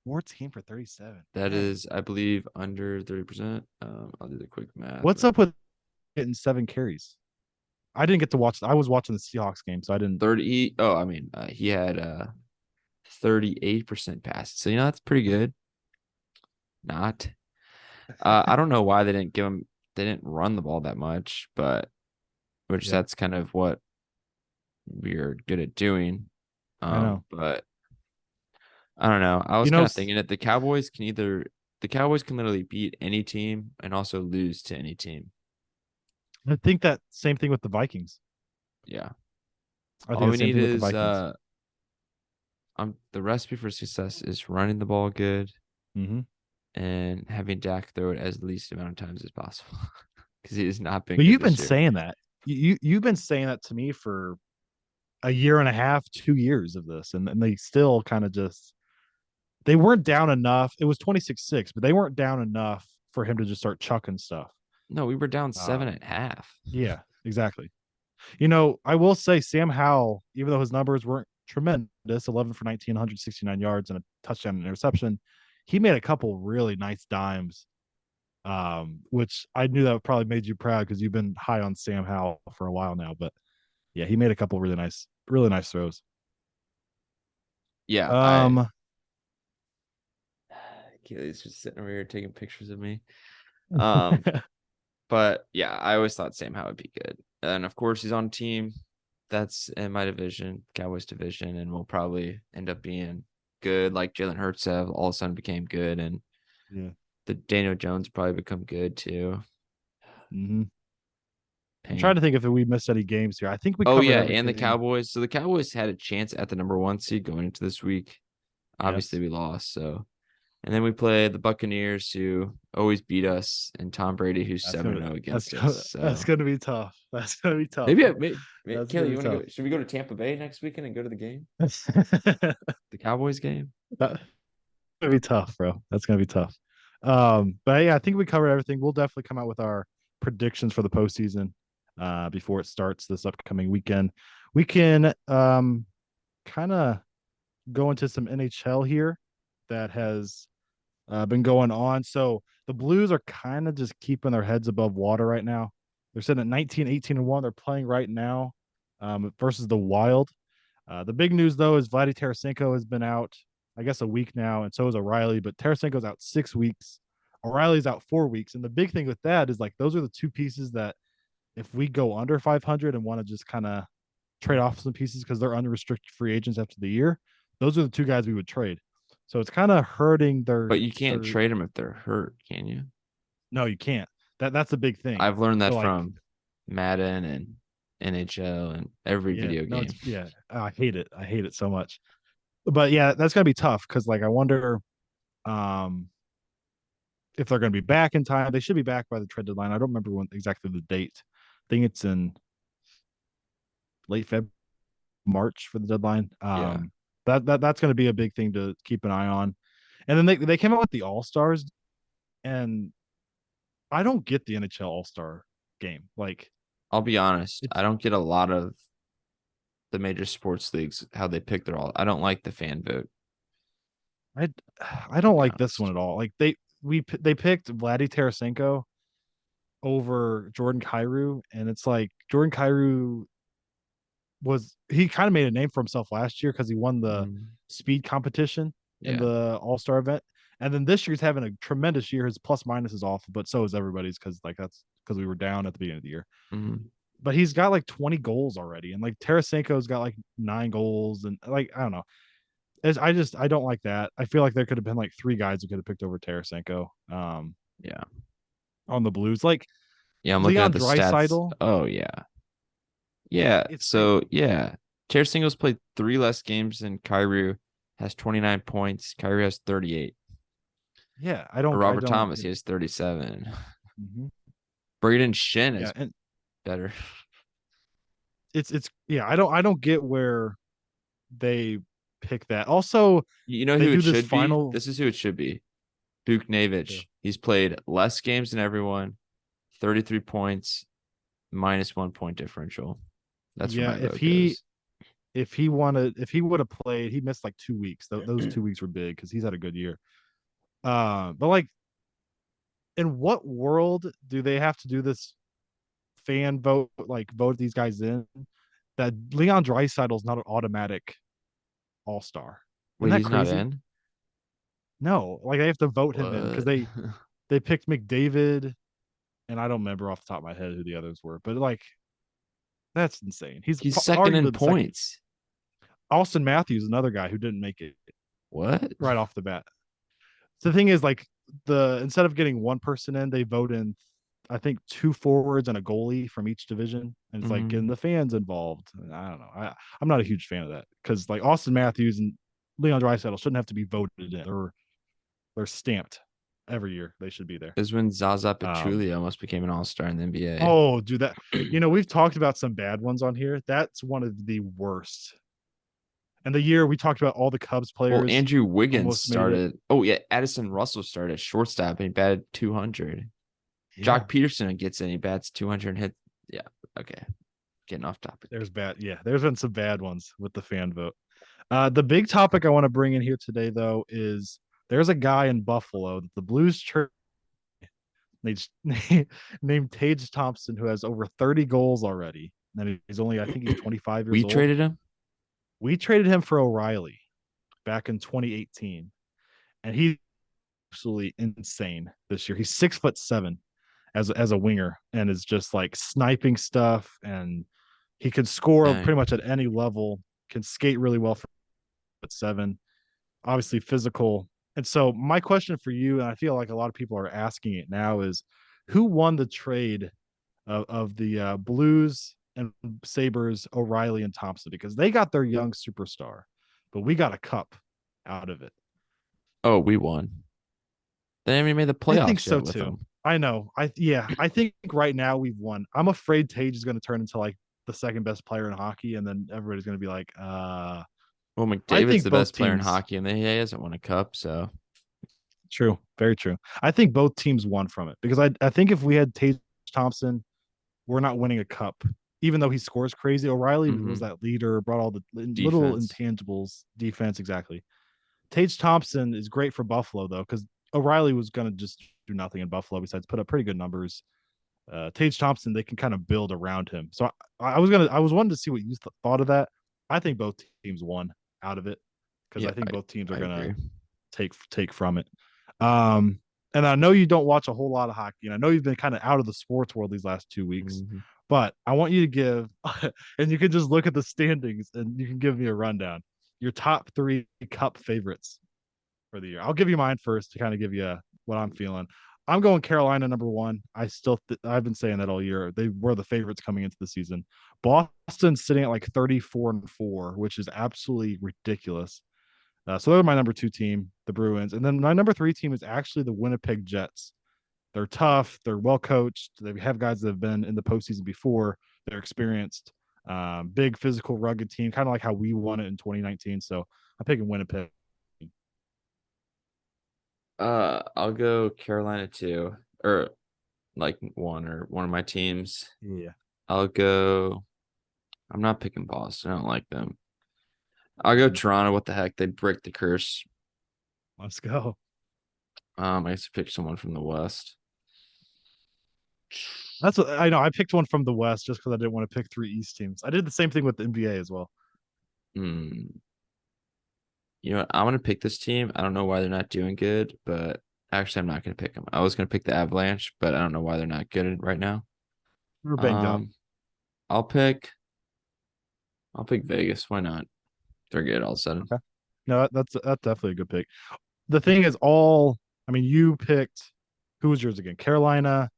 A: 14 for 37.
B: That
A: Dang.
B: is, I believe, under 30%. I'll do the quick math.
A: What's up with getting 7 carries? I didn't get to watch. I was watching the Seahawks game, so I didn't.
B: 30. Oh, I mean, he had 38% pass. So, that's pretty good. Not. I don't know why they didn't run the ball that much, but which
A: Yeah,
B: that's kind of what we're good at doing.
A: I know.
B: But I don't know. I
A: You
B: was
A: know,
B: kind of thinking that the Cowboys can literally beat any team and also lose to any team.
A: I think that same thing with the Vikings.
B: Yeah.
A: I
B: All
A: think the
B: we
A: same
B: need
A: thing with the
B: is
A: Vikings.
B: the recipe for success is running the ball good
A: Mm-hmm.
B: and having Dak throw it as least amount of times as possible because he has not been
A: But
B: good
A: you've been
B: this year.
A: saying that. You've been saying that to me for a year and a half, 2 years of this, and they still kind of just they weren't down enough. It was 26-6, but they weren't down enough for him to just start chucking stuff.
B: No, we were down seven
A: Um,
B: at half.
A: yeah, exactly. I will say Sam Howell, even though his numbers weren't tremendous, 11 for 19, 169 yards and a touchdown and interception, he made a couple really nice dimes, which I knew that probably made you proud because you've been high on Sam Howell for a while now. But yeah, he made a couple really nice throws.
B: Yeah,
A: Um,
B: Keely's just sitting over here taking pictures of me. Um, but yeah, I always thought Sam Howell would be good. And of course, he's on a team that's in my division, Cowboys division, and will probably end up being good. Like Jalen Hurts have all of a sudden became good, and
A: yeah.
B: the Daniel Jones probably become good too.
A: Mm-hmm. I'm trying
B: Pain.
A: to think if we missed any games here. I think we
B: Oh
A: covered
B: yeah, and the
A: everything.
B: Cowboys. So the Cowboys had a chance at the number 1 seed going into this week. Obviously,
A: Yes.
B: we lost. So, and then we play the Buccaneers, who always beat us, and Tom Brady, who's
A: That's
B: 7-0 against us.
A: that's
B: So
A: gonna be tough. That's gonna be tough.
B: maybe
A: That's gonna
B: Kelly,
A: be
B: you want to
A: tough.
B: go? Should we go to Tampa Bay next weekend and go to the game,
A: That's
B: the Cowboys game?
A: gonna be tough, bro. That's gonna be tough. But yeah, I think we covered everything. We'll definitely come out with our predictions for the postseason before it starts this upcoming weekend. We can kind of go into some NHL here that has been going on. So the Blues are kind of just keeping their heads above water right now. They're sitting at 19, 18, and 1. They're playing right now versus the Wild. The big news, though, is Vladdy Tarasenko has been out, I guess, a week now, and so is O'Reilly. But Tarasenko's out 6 weeks. O'Reilly's out 4 weeks. And the big thing with that is like those are the two pieces that if we go under 500 and want to just kind of trade off some pieces because they're unrestricted free agents after the year, those are the two guys we would trade. So it's kind of hurting
B: But you can't
A: their.
B: trade them if they're hurt, can you?
A: No, you can't. That's a big thing.
B: I've learned
A: So
B: that
A: like,
B: from Madden and NHL and every
A: yeah,
B: video
A: no,
B: game.
A: it's yeah. I hate it. I hate it so much. But yeah, that's gonna be tough because like I wonder um if they're gonna be back in time. They should be back by the trade deadline. I don't remember when exactly the date. I think it's in late Feb March for the deadline.
B: Yeah,
A: That's gonna be a big thing to keep an eye on. And then they came out with the All Stars, and I don't get the NHL All Star game. Like
B: I'll be honest. I
A: it's
B: don't get a lot of the major sports leagues how they pick their all. I don't like the fan vote.
A: I I don't
B: Be
A: like this one
B: honest.
A: at all. Like they picked Vladdy Tarasenko over Jordan Kyrou, and it's like Jordan Kyrou was he kind of made a name for himself last year because he won the
B: Mm,
A: speed competition in
B: yeah.
A: the All Star event, and then this year he's having a tremendous year. His plus minus is awful, but so is everybody's because like that's because we were down at the beginning of the year.
B: Mm,
A: But he's got like 20 goals already, and like Tarasenko's got like 9 goals, and like I don't know. I don't like that. I feel like there could have been like three guys who could have picked over Tarasenko
B: yeah.
A: on the Blues. Like
B: Yeah, I'm looking at
A: Leon
B: the stats.
A: Dreisaitl,
B: Oh yeah. Yeah.
A: it's crazy.
B: So yeah. Tarasenko's played 3 less games than Kyrou, has 29 points. Kyrou has 38.
A: Yeah, I
B: Robert
A: don't.
B: Thomas, he has 37.
A: Mhm.
B: Braden Shen
A: Yeah,
B: is
A: and
B: better.
A: it's yeah. I don't get where they pick that. Also,
B: You know
A: they
B: who
A: do
B: it
A: this
B: should be?
A: final.
B: This is who it should be. Buknevich. He's played less games than everyone, 33 points, -1 point differential. That's where
A: Yeah,
B: my vote goes.
A: if he would have played, he missed like 2 weeks. Those 2 weeks were big because he's had a good year. But like, in what world do they have to do this fan vote? Like, vote these guys in that Leon Draisaitl is not an automatic All Star. Isn't
B: Wait,
A: that
B: he's not
A: crazy?
B: in?
A: No, like they have to vote him in because
B: What?
A: they picked McDavid, and I don't remember off the top of my head who the others were, but like that's insane. He's
B: He's second in
A: arguably the second.
B: points.
A: Austin Matthews, another guy who didn't make it
B: What?
A: right off the bat. So the thing is, like the instead of getting one person in, they vote in, I think, two forwards and a goalie from each division, and it's like getting
B: Mhm.
A: the fans involved. And I don't know. I'm not a huge fan of that because like Austin Matthews and Leon Draisaitl shouldn't have to be voted in. They're stamped every year. They should be there.
B: This is when Zaza
A: Um,
B: Pachulia almost became an all-star in the NBA.
A: oh, do that. You know, we've talked about some bad ones on here. That's one of the worst. And the year we talked about all the Cubs
B: Well,
A: players
B: Andrew Wiggins
A: almost made it.
B: started. Oh yeah, Addison Russell started at shortstop and he batted 200.
A: Yeah,
B: Jock Peterson gets in, he bats 200 and hit. Yeah, okay, getting off topic.
A: there's bad. Yeah, there's been some bad ones with the fan vote. The big topic I want to bring in here today, though, is there's a guy in Buffalo that the Blues church named Tage Thompson who has over 30 goals already. And he's only, I think he's 25
B: We
A: years old.
B: traded him.
A: We traded him for O'Reilly back in 2018, and he's absolutely insane this year. He's 6'7" as a winger and is just like sniping stuff, and he can score pretty
B: Dang.
A: much at any level, can skate really well for 7, obviously physical. And so my question for you, and I feel like a lot of people are asking it now, is who won the trade of the Blues and Sabres, O'Reilly and Thompson? Because they got their young superstar, but we got a cup out of it.
B: Oh, we won. They haven't even made the
A: I think
B: playoffs
A: so
B: yet with
A: too.
B: them.
A: I know. I think right now we've won. I'm afraid Tage is going to turn into like the second best player in hockey, and then everybody's going to be like,
B: Well,
A: I
B: McDavid's
A: think
B: the
A: both
B: best player in
A: teams.
B: hockey, and he hasn't won a cup. So,
A: True, very true. I think both teams won from it because I think if we had Tage Thompson, we're not winning a cup. Even though he scores crazy, O'Reilly was
B: mhm.
A: that leader, brought all the little
B: Defense.
A: intangibles, defense exactly. Tage Thompson is great for Buffalo though, because O'Reilly was going to just do nothing in Buffalo besides put up pretty good numbers. Tage Thompson, they can kind of build around him. So I was wanting to see what you thought of that. I think both teams won out of it because
B: Yeah,
A: I think both teams are
B: I
A: gonna
B: agree.
A: take from it. Um, and I know you don't watch a whole lot of hockey, and I know you've been kind of out of the sports world these last 2 weeks.
B: Mhm.
A: But I want you to give, and you can just look at the standings, and you can give me a rundown. Your top three cup favorites for the year. I'll give you mine first to kind of give you what I'm feeling. I'm going Carolina number one. I've been saying that all year. They were the favorites coming into the season. Boston's sitting at like 34-4, which is absolutely ridiculous. So they're my number two team, the Bruins, and then my number three team is actually the Winnipeg Jets. They're tough. They're well coached. They have guys that have been in the postseason before. They're experienced. Big physical, rugged team, kind of like how we won it in 2019. So I'm picking Winnipeg.
B: I'll go Carolina too, or like one of my teams.
A: Yeah.
B: I'll go. I'm not picking Boston. I don't like them. I'll go Toronto. What the heck? They break the curse.
A: Let's go.
B: I used to pick someone from the West.
A: That's what I know. I picked one from the West just because I didn't want to pick three East teams. I did the same thing with the NBA as well.
B: Hmm. You know what? I'm gonna pick this team. I don't know why they're not doing good, but actually, I'm not gonna pick them. I was gonna pick the Avalanche, but I don't know why they're not good right now.
A: We were banged up.
B: Um, I'll pick. I'll pick Vegas. Why not? They're good all of a sudden.
A: Okay. No, that's definitely a good pick. The thing is, I mean, you picked who was yours again? Carolina.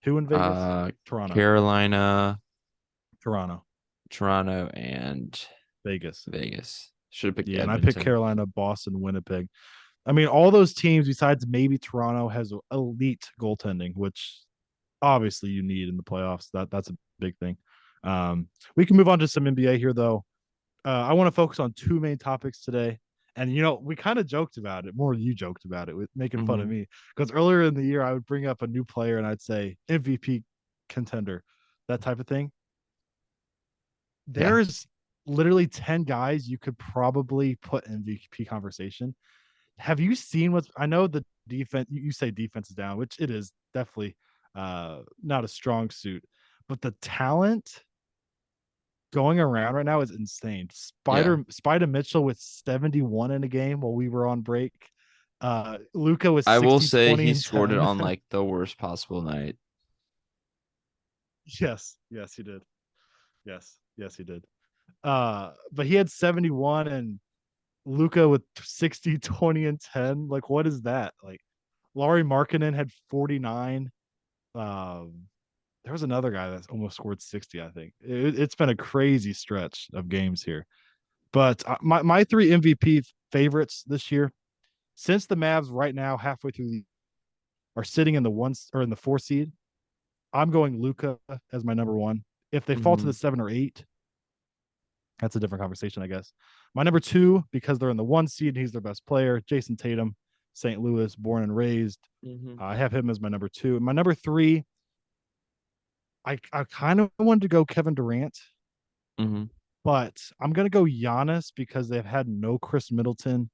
A: Who in Vegas?
B: Uh,
A: Toronto.
B: Carolina,
A: Toronto.
B: Toronto, and
A: Vegas.
B: Vegas. Should have picked
A: Yeah, and I picked
B: Edmonton.
A: Carolina, Boston, Winnipeg. I mean, all those teams besides maybe Toronto has elite goaltending, which obviously you need in the playoffs. That's a big thing. We can move on to some NBA here though. I want to focus on two main topics today. And we kind of joked about it. More you joked about it with making fun of
B: Hmm.
A: me because earlier in the year I would bring up a new player and I'd say MVP contender, that type of thing.
B: Yeah,
A: There's literally 10 guys you could probably put in MVP conversation. Have you seen what's I know the defense you say defense is down, which it is definitely not a strong suit, but the talent going around right now is insane.
B: yeah.
A: Spider Mitchell with 71 in a game while we were on break. Luca was
B: I will
A: 60,
B: say
A: 20,
B: he
A: and
B: scored it
A: 10.
B: on like the worst possible night.
A: Yes, he did. Yes, he did. But he had 71 and Luca with 60, 20, and 10. Like, what is that? Like, Laurie Markkinen had 49. Um, there was another guy that's almost scored 60, I think. It's been a crazy stretch of games here. But my three MVP favorites this year, since the Mavs right now halfway through are sitting in the one or in the 4 seed, I'm going Luca as my number one. If they fall to the
B: Hmm.
A: 7 or 8, that's a different conversation, I guess. My number two, because they're in the 1 seed and he's their best player, Jason Tatum, St. Louis, born and raised.
B: Hmm.
A: I have him as my number two. My number three, I kind of wanted to go Kevin Durant,
B: Hmm.
A: but I'm gonna go Giannis because they've had no Chris Middleton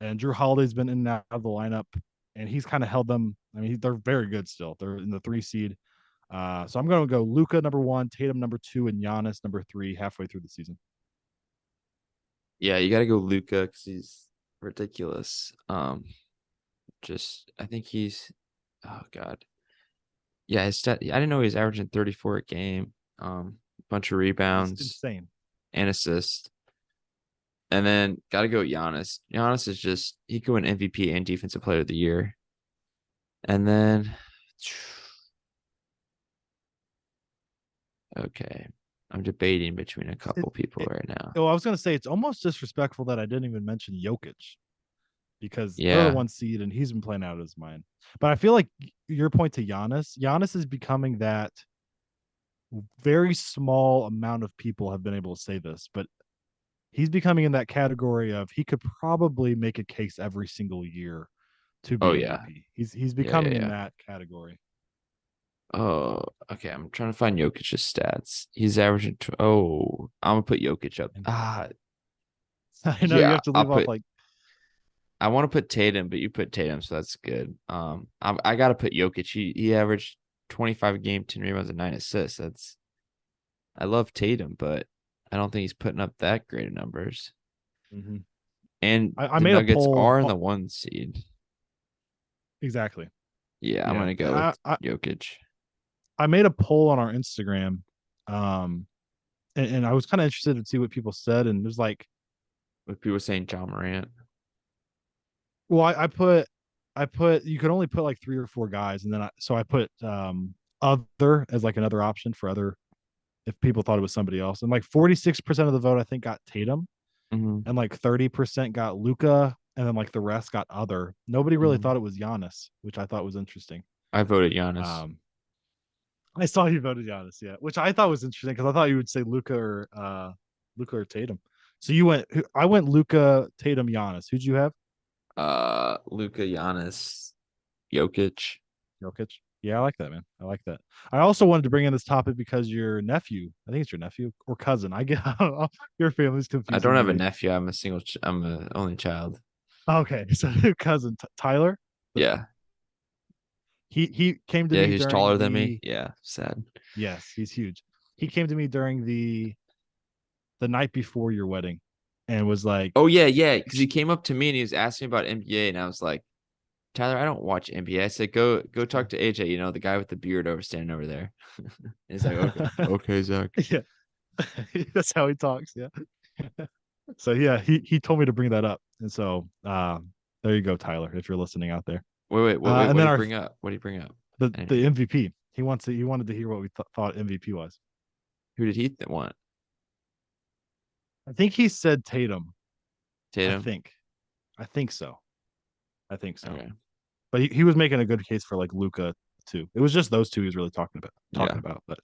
A: and Drew Holiday's been in and out of the lineup, and he's kind of held them. I mean, they're very good still. They're in the 3 seed. So I'm going to go Luca number one, Tatum number two, and Giannis number three halfway through the season.
B: Yeah, you got to go Luca because he's ridiculous. Just I think he's. Oh God. Yeah, his stat. I didn't know he was averaging 34 a game. Bunch of
A: It's
B: rebounds
A: insane.
B: and assists. And then got to go Giannis. Giannis is just he could win MVP and Defensive Player of the Year. And then, okay, I'm debating between a
A: It,
B: couple people
A: it,
B: right now.
A: oh, I was going to say it's almost disrespectful that I didn't even mention Jokic because they're the
B: Yeah.
A: 1 seed and he's been playing out of his mind. But I feel like your point to Giannis is becoming that very small amount of people have been able to say this, but he's becoming in that category of he could probably make a case every single year to
B: Oh
A: be
B: yeah.
A: MVP. He's
B: Yeah. Yeah.
A: becoming in
B: Yeah.
A: that category.
B: Oh, okay. I'm trying to find Jokic's stats. He's averaging. Oh, I'm gonna put Jokic up.
A: And
B: Ah,
A: I know you
B: yeah.
A: have to
B: I'll
A: leave off
B: put.
A: like
B: I want to put Tatum, but you put Tatum, so that's good. I gotta put Jokic. He averaged 25 a game, 10 rebounds, and 9 assists. That's I love Tatum, but I don't think he's putting up that great of numbers.
A: mhm.
B: And
A: I
B: the
A: made a
B: Nuggets
A: poll
B: are in the 1 seed.
A: exactly.
B: Yeah, I'm
A: Yeah.
B: gonna go
A: I,
B: with
A: I
B: Jokic.
A: I made a poll on our Instagram. Um and I was kind of interested to see what people said. And there's like,
B: With people saying John Morant.
A: well, I put you could only put like three or four guys, and then I put other as like another option for other if people thought it was somebody else. And like 46% of the vote I think got Tatum,
B: Hmm.
A: and like 30% got Luca, and then like the rest got other. Nobody really
B: Hmm.
A: thought it was Giannis, which I thought was interesting.
B: I voted Giannis.
A: Um, I saw you voted Giannis, yeah, which I thought was interesting because I thought you would say Luca or Tatum. So you went, I went Luca, Tatum, Giannis. Who'd you have?
B: Luca, Giannis, Jokic.
A: Jokic. Yeah, I like that, man. I like that. I also wanted to bring in this topic because your nephew, I think it's your nephew or cousin. I get your family's
B: I don't
A: confusing
B: have a
A: me.
B: nephew. I'm a only child.
A: Okay, so your cousin Tyler,
B: Yeah.
A: he came to
B: Yeah,
A: me
B: he's
A: during
B: taller than me.
A: the
B: Yeah, sad.
A: yes, he's huge. He came to me during the night before your wedding, and was like,
B: Oh yeah, yeah. Because he came up to me and he was asking me about NBA, and I was like, Tyler, I don't watch NBA. I said, go talk to AJ, the guy with the beard standing over there. And he's like, okay, Zach.
A: yeah, that's how he talks. Yeah. So yeah, he told me to bring that up, and so there you go, Tyler, if you're listening out there.
B: Wait.
A: And
B: What do
A: then
B: you
A: our
B: bring up? What do you bring up? I didn't
A: the
B: hear.
A: MVP. He wanted to hear what we thought MVP was.
B: Who did he want?
A: I think he said Tatum. I
B: Tatum.
A: think. I think so. I think so.
B: Okay.
A: But he was making a good case for like Luca too. It was just those two he was really talking
B: Yeah.
A: about. But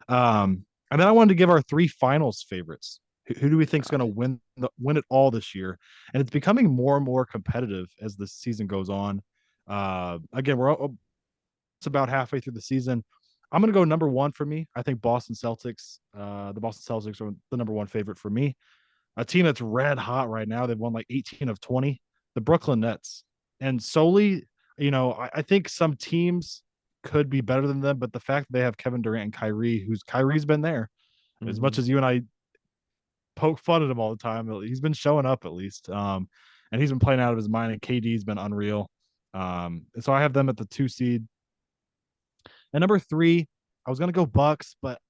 A: and then I wanted to give our three finals favorites. Who do we think is going to win it all this year? And it's becoming more and more competitive as the season goes on. Again, it's about halfway through the season. I'm going to go number one for me. I think Boston Celtics. The Boston Celtics are the number one favorite for me. A team that's red hot right now. They've won like 18 of 20. The Brooklyn Nets. And solely, I think some teams could be better than them, but the fact that they have Kevin Durant and Kyrie's been there as much
B: Hmm.
A: as you and I poke fun at him all the time. He's been showing up at least. And he's been playing out of his mind, and KD's been unreal. And so I have them at the 2 seed. And number three, I was gonna go Bucks, but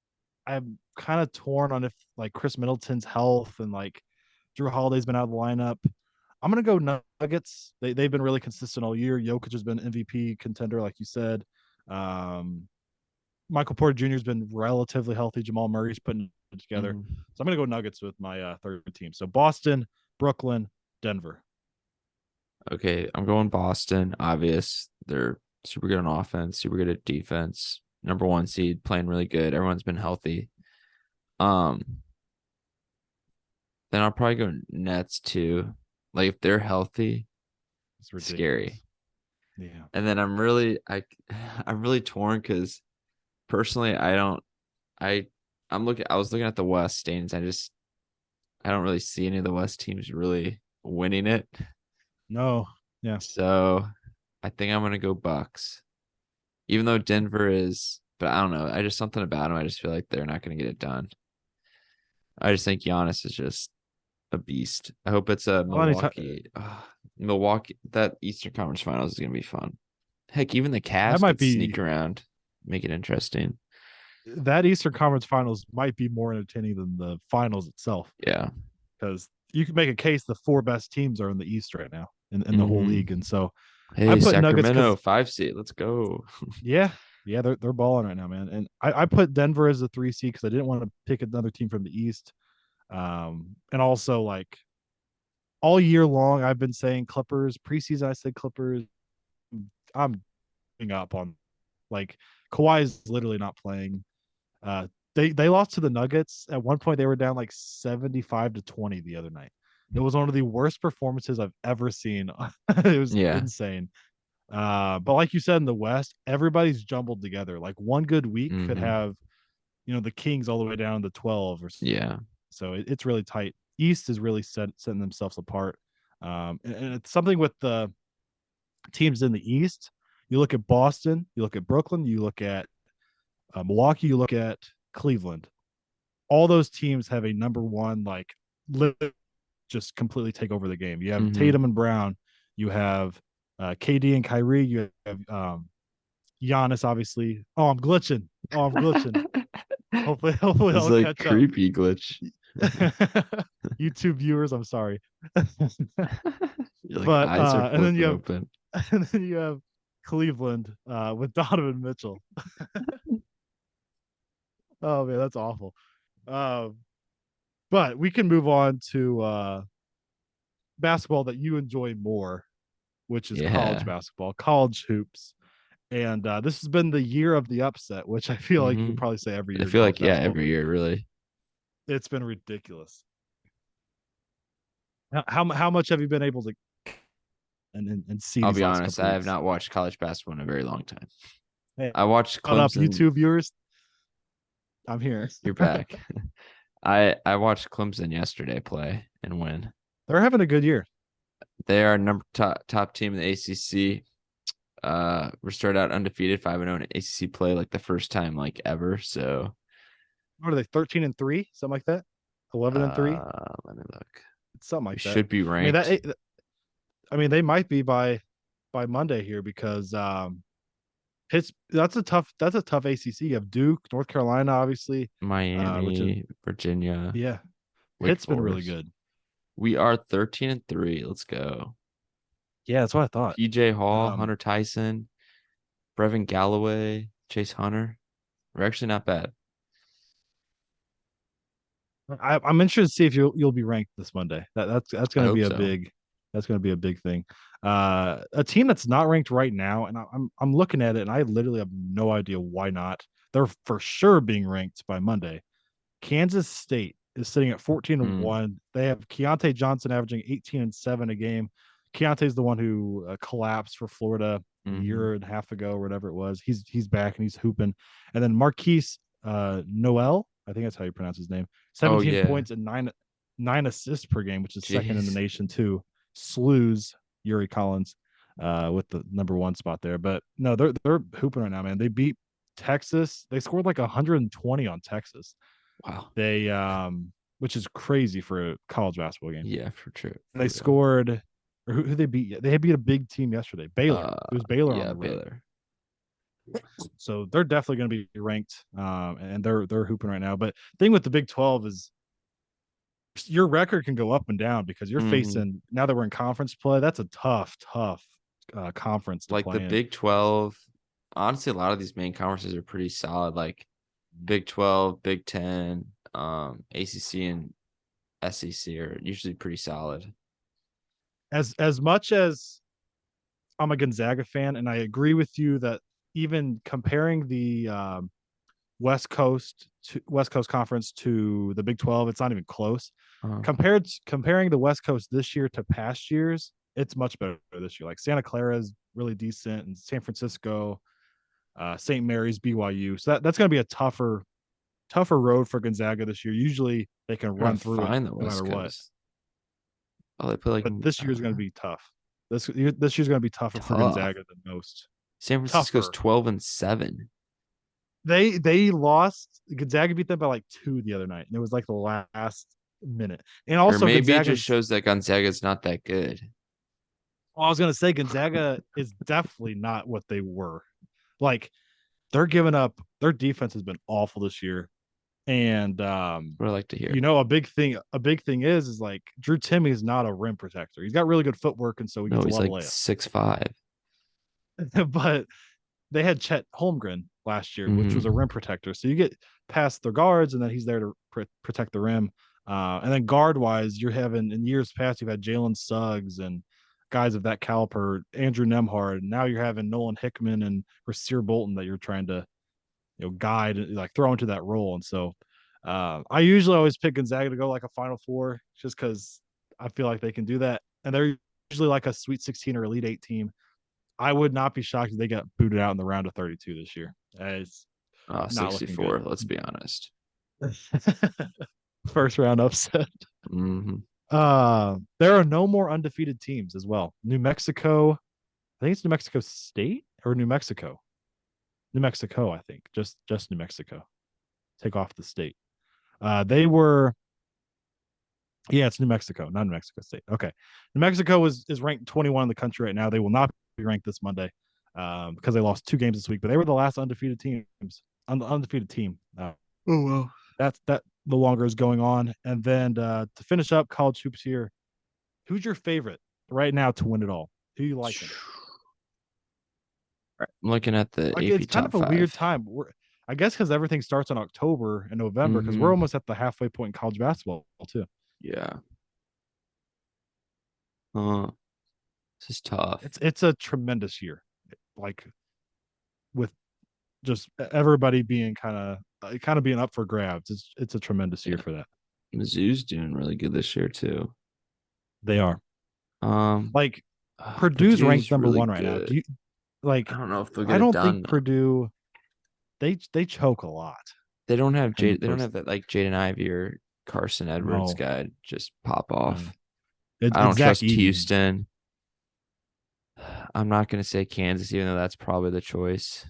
A: I'm kind of torn on if like Chris Middleton's health and like Drew Holiday's been out of the lineup. I'm gonna go Nuggets. They've been really consistent all year. Jokic has been MVP contender, like you said. Um, Michael Porter Jr. has been relatively healthy. Jamal Murray's putting it together.
B: Hmm.
A: So I'm gonna go Nuggets with my third team. So Boston, Brooklyn, Denver.
B: Okay, I'm going Boston. Obvious. They're super good on offense, super good at defense. Number one seed, playing really good. Everyone's been healthy. Um, then I'll probably go Nets too. Like if they're healthy,
A: It's ridiculous.
B: scary.
A: Yeah.
B: And then I'm really torn because personally I don't I I was looking at the West standings. I don't really see any of the West teams really winning it.
A: No. Yeah.
B: So I think I'm gonna go Bucks. Even though Denver is, but I don't know. I just something about them. I just feel like they're not gonna get it done. I just think Giannis is just a beast. I hope it's a
A: Well, anytime,
B: Milwaukee. That Eastern Conference Finals is gonna be fun. Heck, even the
A: that
B: Cavs
A: might
B: could sneak
A: be
B: around, make it interesting.
A: that Eastern Conference Finals might be more entertaining than the finals itself
B: Yeah.
A: because you can make a case the four best teams are in the East right now in the whole
B: Hmm.
A: league, and so I
B: Hey,
A: put Nuggets
B: Sacramento,
A: because
B: 5 seed. Let's go.
A: yeah, yeah, they're balling right now, man. And I put Denver as a 3 seed because I didn't want to pick another team from the East. And also like all year long, I've been saying Clippers preseason. I said Clippers. I'm giving up on like Kawhi is literally not playing. They lost to the Nuggets at one point. They were down like 75-20 the other night. It was one of the worst performances I've ever seen. It was
B: Yeah.
A: insane. But like you said in the West, everybody's jumbled together. Like one good week could
B: Hmm.
A: have the Kings all the way down to 12 or
B: Yeah.
A: so. It's really tight. East is really setting themselves apart. And it's something with the teams in the East. You look at Boston, you look at Brooklyn, you look at Milwaukee, you look at Cleveland. All those teams have a number one, like, just completely take over the game. You have
B: Hmm.
A: Tatum and Brown, you have KD and Kyrie, you have Giannis, obviously. Oh, I'm glitching. Oh, I'm glitching. Hopefully
B: It's
A: I'll
B: like
A: catch up.
B: creepy glitch.
A: YouTube viewers, I'm sorry.
B: Your like
A: But
B: eyes are
A: and then you
B: flipping
A: have
B: open.
A: and then you have Cleveland with Donovan Mitchell. Oh man, that's awful. Um, but we can move on to basketball that you enjoy more, which is college
B: Yeah.
A: basketball, college hoops. And this has been the year of the upset, which I feel like you
B: Hmm.
A: could probably say every
B: I
A: year in
B: feel
A: college
B: like
A: basketball.
B: every year really.
A: It's been ridiculous. How much have you been able to and see
B: I'll
A: these
B: be
A: last
B: honest,
A: couple
B: I have
A: weeks?
B: not watched college basketball in a very long time.
A: Hey,
B: I watched
A: shut up,
B: Clemson.
A: YouTube viewers. I'm here.
B: You're back. I watched Clemson yesterday play and win.
A: They're having a good year.
B: They are top team in the ACC. We started out undefeated, 5-0 in ACC play, like the first time like ever. So,
A: What are they, 13-3, something like that? 11-3,
B: let me look.
A: something
B: We
A: like that.
B: should be
A: I mean
B: ranked.
A: that. I mean they might be by Monday here because Pitts. That's a tough ACC. You have Duke, North Carolina, obviously, which is
B: Miami, Virginia,
A: yeah.
B: Wake
A: Pitt's been really
B: Forest.
A: good.
B: We are 13-3. Let's go.
A: Yeah, that's what I thought.
B: PJ Hall,
A: Um,
B: Hunter Tyson, Brevin Galloway, Chase Hunter. We're actually not bad.
A: I'm interested to see if you'll be ranked this Monday. That's
B: I
A: going to be
B: hope
A: a
B: so.
A: big thing. A team that's not ranked right now, and I'm looking at it, and I literally have no idea why not. They're for sure being ranked by Monday. Kansas State is sitting at 14 and
B: Mm,
A: 1. They have Keontae Johnson averaging 18 and 7 a game. Keontae's the one who collapsed for Florida a
B: hmm
A: year and a half ago, or whatever it was. He's back and he's hooping. And then Marquise Noel, I think that's how you pronounce his name.
B: Oh
A: 17
B: yeah.
A: points and nine assists per game, which is second in the
B: Jeez.
A: nation too. Slews Yuri Collins with the number one spot there. But no, they're hooping right now, man. They beat Texas. They scored like 120 on Texas.
B: Wow.
A: They which is crazy for a college basketball game.
B: Yeah, for true.
A: And they
B: For real.
A: scored or who they beat? They beat a big team yesterday. Baylor. It was Baylor on
B: Yeah,
A: the road.
B: Baylor.
A: So they're definitely going to be ranked, and they're hooping right now. But thing with the Big 12 is your record can go up and down because you're
B: hmm
A: facing now that we're in conference play. That's a tough conference to
B: Like the
A: play in.
B: Big 12, honestly, a lot of these main conferences are pretty solid. Like Big 12, Big 10, ACC and SEC are usually pretty solid.
A: As much as I'm a Gonzaga fan, and I agree with you that even comparing the West Coast Conference to the Big 12, it's not even close.
B: Uh,
A: Comparing the West Coast this year to past years, it's much better this year. Like Santa Clara is really decent, and San Francisco, St. Mary's, BYU. So that's going to be a tougher road for Gonzaga this year. Usually they can
B: I'm trying
A: run
B: to
A: through it
B: find the
A: no
B: West
A: matter what,
B: Coast. Oh, they play like
A: but this year is going to be tough. This year's going to be tougher for
B: tough.
A: Gonzaga than most.
B: San Francisco's
A: Tougher.
B: 12-7.
A: They lost. Gonzaga beat them by like two the other night, and it was like the last minute. And
B: Or
A: also
B: maybe it just
A: Gonzaga's.
B: shows that Gonzaga's not that good.
A: Well, I was gonna say Gonzaga is definitely not what they were. Like they're giving up. Their defense has been awful this year, and
B: What I like to hear.
A: you know a big thing is like Drew Timme is not a rim protector. He's got really good footwork, and so he
B: No,
A: gets a
B: he's
A: lot of
B: like
A: layups.
B: 6'5".
A: But they had Chet Holmgren last year, which was a
B: Mm-hmm.
A: rim protector. So you get past their guards, and then he's there to protect the rim. And then guard wise, you're having in years past, you've had Jalen Suggs and guys of that caliber, Andrew Nemhard. And now you're having Nolan Hickman and Rasir Bolton that you're trying to guide and like throw into that role. And so I usually always pick Gonzaga to go like a Final Four just because I feel like they can do that. And they're usually like a Sweet 16 or Elite Eight team. I would not be shocked if they got booted out in the round of 32 this year. It's not looking good.
B: 64, let's be honest.
A: First round upset.
B: Mm-hmm.
A: There are no more undefeated teams as well. New Mexico, I think it's New Mexico State or New Mexico. New Mexico, I think. Just New Mexico. Take off the state. They were Yeah, it's New Mexico, not New Mexico State. Okay. New Mexico is ranked 21 in the country right now. They will not be ranked this Monday because they lost two games this week, but they were the last undefeated teams, undefeated team.
B: Oh well.
A: That the longer is going on. And then to finish up college hoops here, who's your favorite right now to win it all? Who you liking?
B: I'm looking at the
A: Like
B: AP
A: it's kind
B: top
A: of a weird
B: five.
A: time. I guess because everything starts in October and November because we're
B: Mm-hmm.
A: almost at the halfway point in college basketball too.
B: Yeah. This is tough.
A: It's a tremendous year. Like with just everybody being kind of being up for grabs. It's a tremendous year
B: Yeah.
A: for that.
B: Mizzou's doing really good this year too.
A: They are
B: Um,
A: like Purdue's ranked
B: Purdue's
A: number
B: really
A: one right now.
B: good.
A: Do you
B: I
A: like?
B: don't know if they'll
A: I
B: get it
A: don't think
B: done though.
A: Purdue. They choke a lot
B: They don't have
A: in the
B: They don't
A: post.
B: have that like Jaden Ivey or Carson Edwards
A: No,
B: guy just pop
A: no.
B: off. I
A: It's
B: don't
A: Zach
B: trust
A: Edey.
B: Houston. I'm not going to say Kansas, even though that's probably the choice.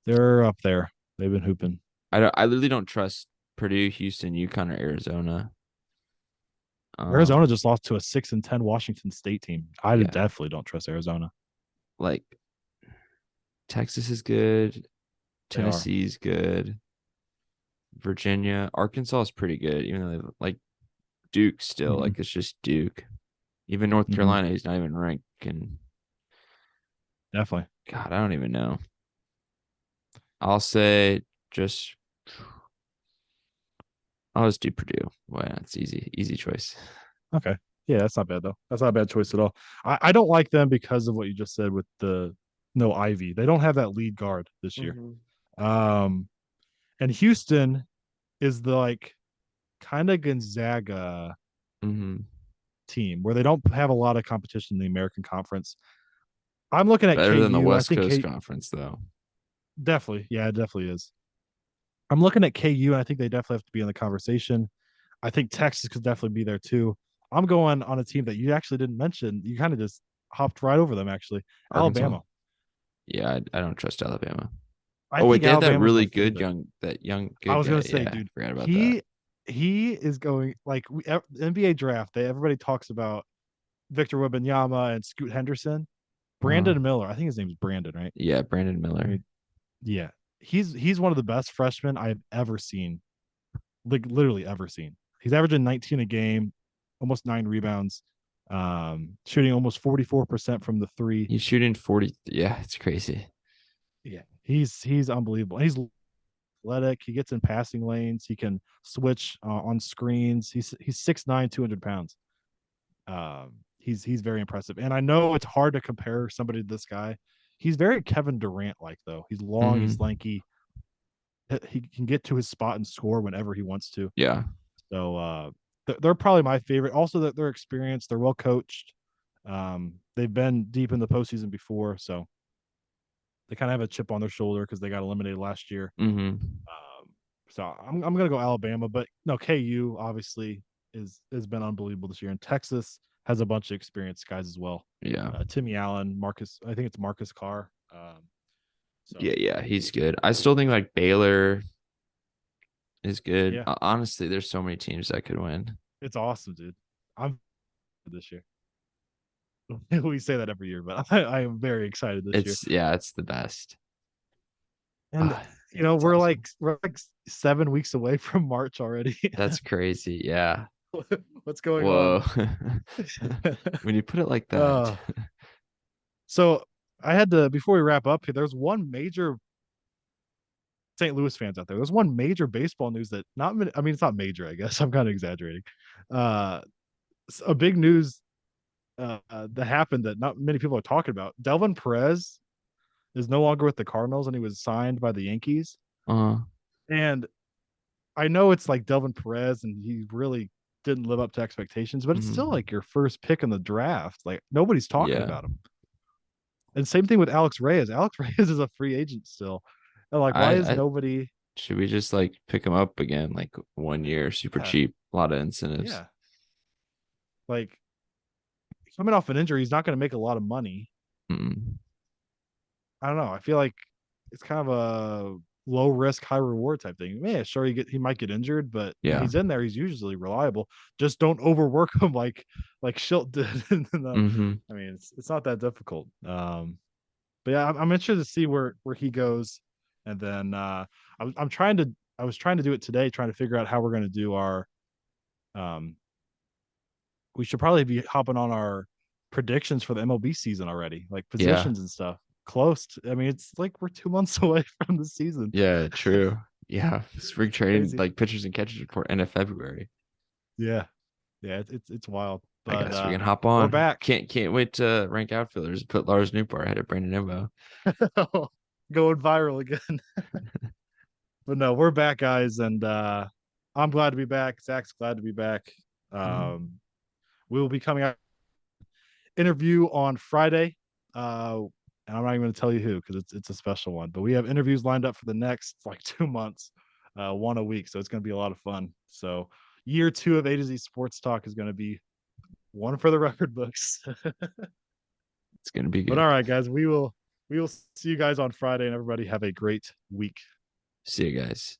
A: They're up there. They've been hooping.
B: I literally don't trust Purdue, Houston, UConn, or Arizona.
A: Arizona
B: Um,
A: just lost to a 6-10 Washington State team. I
B: yeah,
A: definitely don't trust Arizona.
B: like Texas is good,
A: They are.
B: Tennessee's good, Virginia, Arkansas is pretty good, even though they like Duke still.
A: Hmm.
B: Like it's just Duke. Even North
A: Hmm.
B: Carolina, he's not even ranked. And
A: Definitely.
B: God, I don't even know. I'll say just I'll just do Purdue. Well, it's easy, easy choice.
A: Okay. Yeah, that's not bad though. That's not a bad choice at all. I don't like them because of what you just said with the no Ivy. They don't have that lead guard this year.
B: Mm-hmm.
A: Um, and Houston is the like kind of Gonzaga
B: Mm-hmm.
A: team where they don't have a lot of competition in the American Conference. I'm looking at
B: Better than the
A: KU. I
B: West
A: think
B: Coast
A: K
B: Conference, though.
A: definitely, yeah, it definitely is. I'm looking at KU, and I think they definitely have to be in the conversation. I think Texas could definitely be there too. I'm going on a team that you actually didn't mention. You kind of just hopped right over them, actually.
B: Arkansas.
A: Alabama.
B: Yeah, I don't trust Alabama.
A: I
B: Oh wait,
A: think
B: they have that
A: Alabama's my
B: really good
A: favorite.
B: young
A: I
B: good
A: was
B: guy.
A: gonna say,
B: Yeah,
A: dude,
B: forgot about that.
A: he is going like NBA draft. Everybody talks about Victor Wembanyama and Scoot Henderson.
B: Uh,
A: Brandon Miller. I think his name is Brandon, right?
B: yeah, Brandon
A: I
B: Miller.
A: mean, yeah, he's one of the best freshmen I've ever seen, like literally ever seen. He's averaging 19 a game, almost 9 rebounds, shooting almost 44% from the three.
B: He's shooting 40. Yeah, it's crazy.
A: Yeah, he's unbelievable. He's athletic. He gets in passing lanes. He can switch on screens. He's 6'9", 200 pounds. He's very impressive. And I know it's hard to compare somebody to this guy. He's very Kevin Durant like though. He's long. He's
B: Hmm.
A: lanky. He can get to his spot and score whenever he wants to.
B: Yeah.
A: So they're probably my favorite. Also, that they're experienced. They're well coached. They've been deep in the postseason before, so they kind of have a chip on their shoulder because they got eliminated last year.
B: Hmm.
A: So I'm gonna go Alabama, but no, KU obviously has been unbelievable this year, and Texas has a bunch of experienced guys as well.
B: Yeah.
A: Timmy Allen, Marcus, I think it's Marcus Carr. So
B: Yeah, he's good. I still think like Baylor is good.
A: yeah,
B: Honestly, there's so many teams that could win.
A: it's awesome, dude. I'm this year. We say that every year, but I am very excited this year.
B: It's the best.
A: And
B: Ah, it's
A: we're like 7 weeks away from March already.
B: that's crazy. Yeah.
A: What's going on?
B: Whoa. When you put it like that.
A: uh, so I had to before we wrap up here. There's one major St. Louis fans out there. There's one major baseball news that not many, I mean it's not major. I guess I'm kind of exaggerating. Uh, a big news that happened that not many people are talking about. Delvin Perez is no longer with the Cardinals, and he was signed by the Yankees.
B: Uh,
A: And I know it's like Delvin Perez, and he really didn't live up to expectations, but it's still
B: mhm.
A: like your first pick in the draft. Like nobody's talking
B: Yeah.
A: about him. And same thing with Alex Reyes. Alex Reyes is a free agent still. And like, why is
B: I
A: nobody?
B: should we just like pick him up again, like 1 year, super
A: Yeah,
B: cheap, a lot of incentives.
A: yeah. Like coming off an injury, he's not going to make a lot of money.
B: Mm.
A: I don't know. I feel like it's kind of a low risk, high reward type thing. Yeah, sure, he might get injured, but when
B: Yeah.
A: he's in there, he's usually reliable. Just don't overwork him like Schilt did.
B: Hmm.
A: I mean, it's not that difficult. But yeah, I'm interested to see where he goes, and then I'm trying to I was trying to do it today, trying to figure out how we're going to do our um. We should probably be hopping on our predictions for the MLB season already, like
B: Yeah.
A: positions and stuff. I mean, it's like we're 2 months away from the season.
B: Yeah, true. Yeah. Spring training,
A: Crazy.
B: like pitchers and catchers report end of February.
A: Yeah, yeah, it's wild.
B: I
A: But
B: guess we can hop
A: we're
B: on.
A: back.
B: Can't wait to rank outfielders. Put Lars Nootbaar ahead of Brandon Nimmo.
A: Going viral again. But no, we're back, guys, and I'm glad to be back. Zach's glad to be back.
B: Mhm.
A: Um, we will be coming out interview on Friday. And I'm not even going to tell you who because it's a special one. But we have interviews lined up for the next like 2 months, one a week. So it's going to be a lot of fun. So year 2 of A to Z Sports Talk is going to be One for the record books.
B: It's gonna be
A: But
B: good.
A: all right, guys, we will see you guys on Friday, and everybody have a great week.
B: See you guys.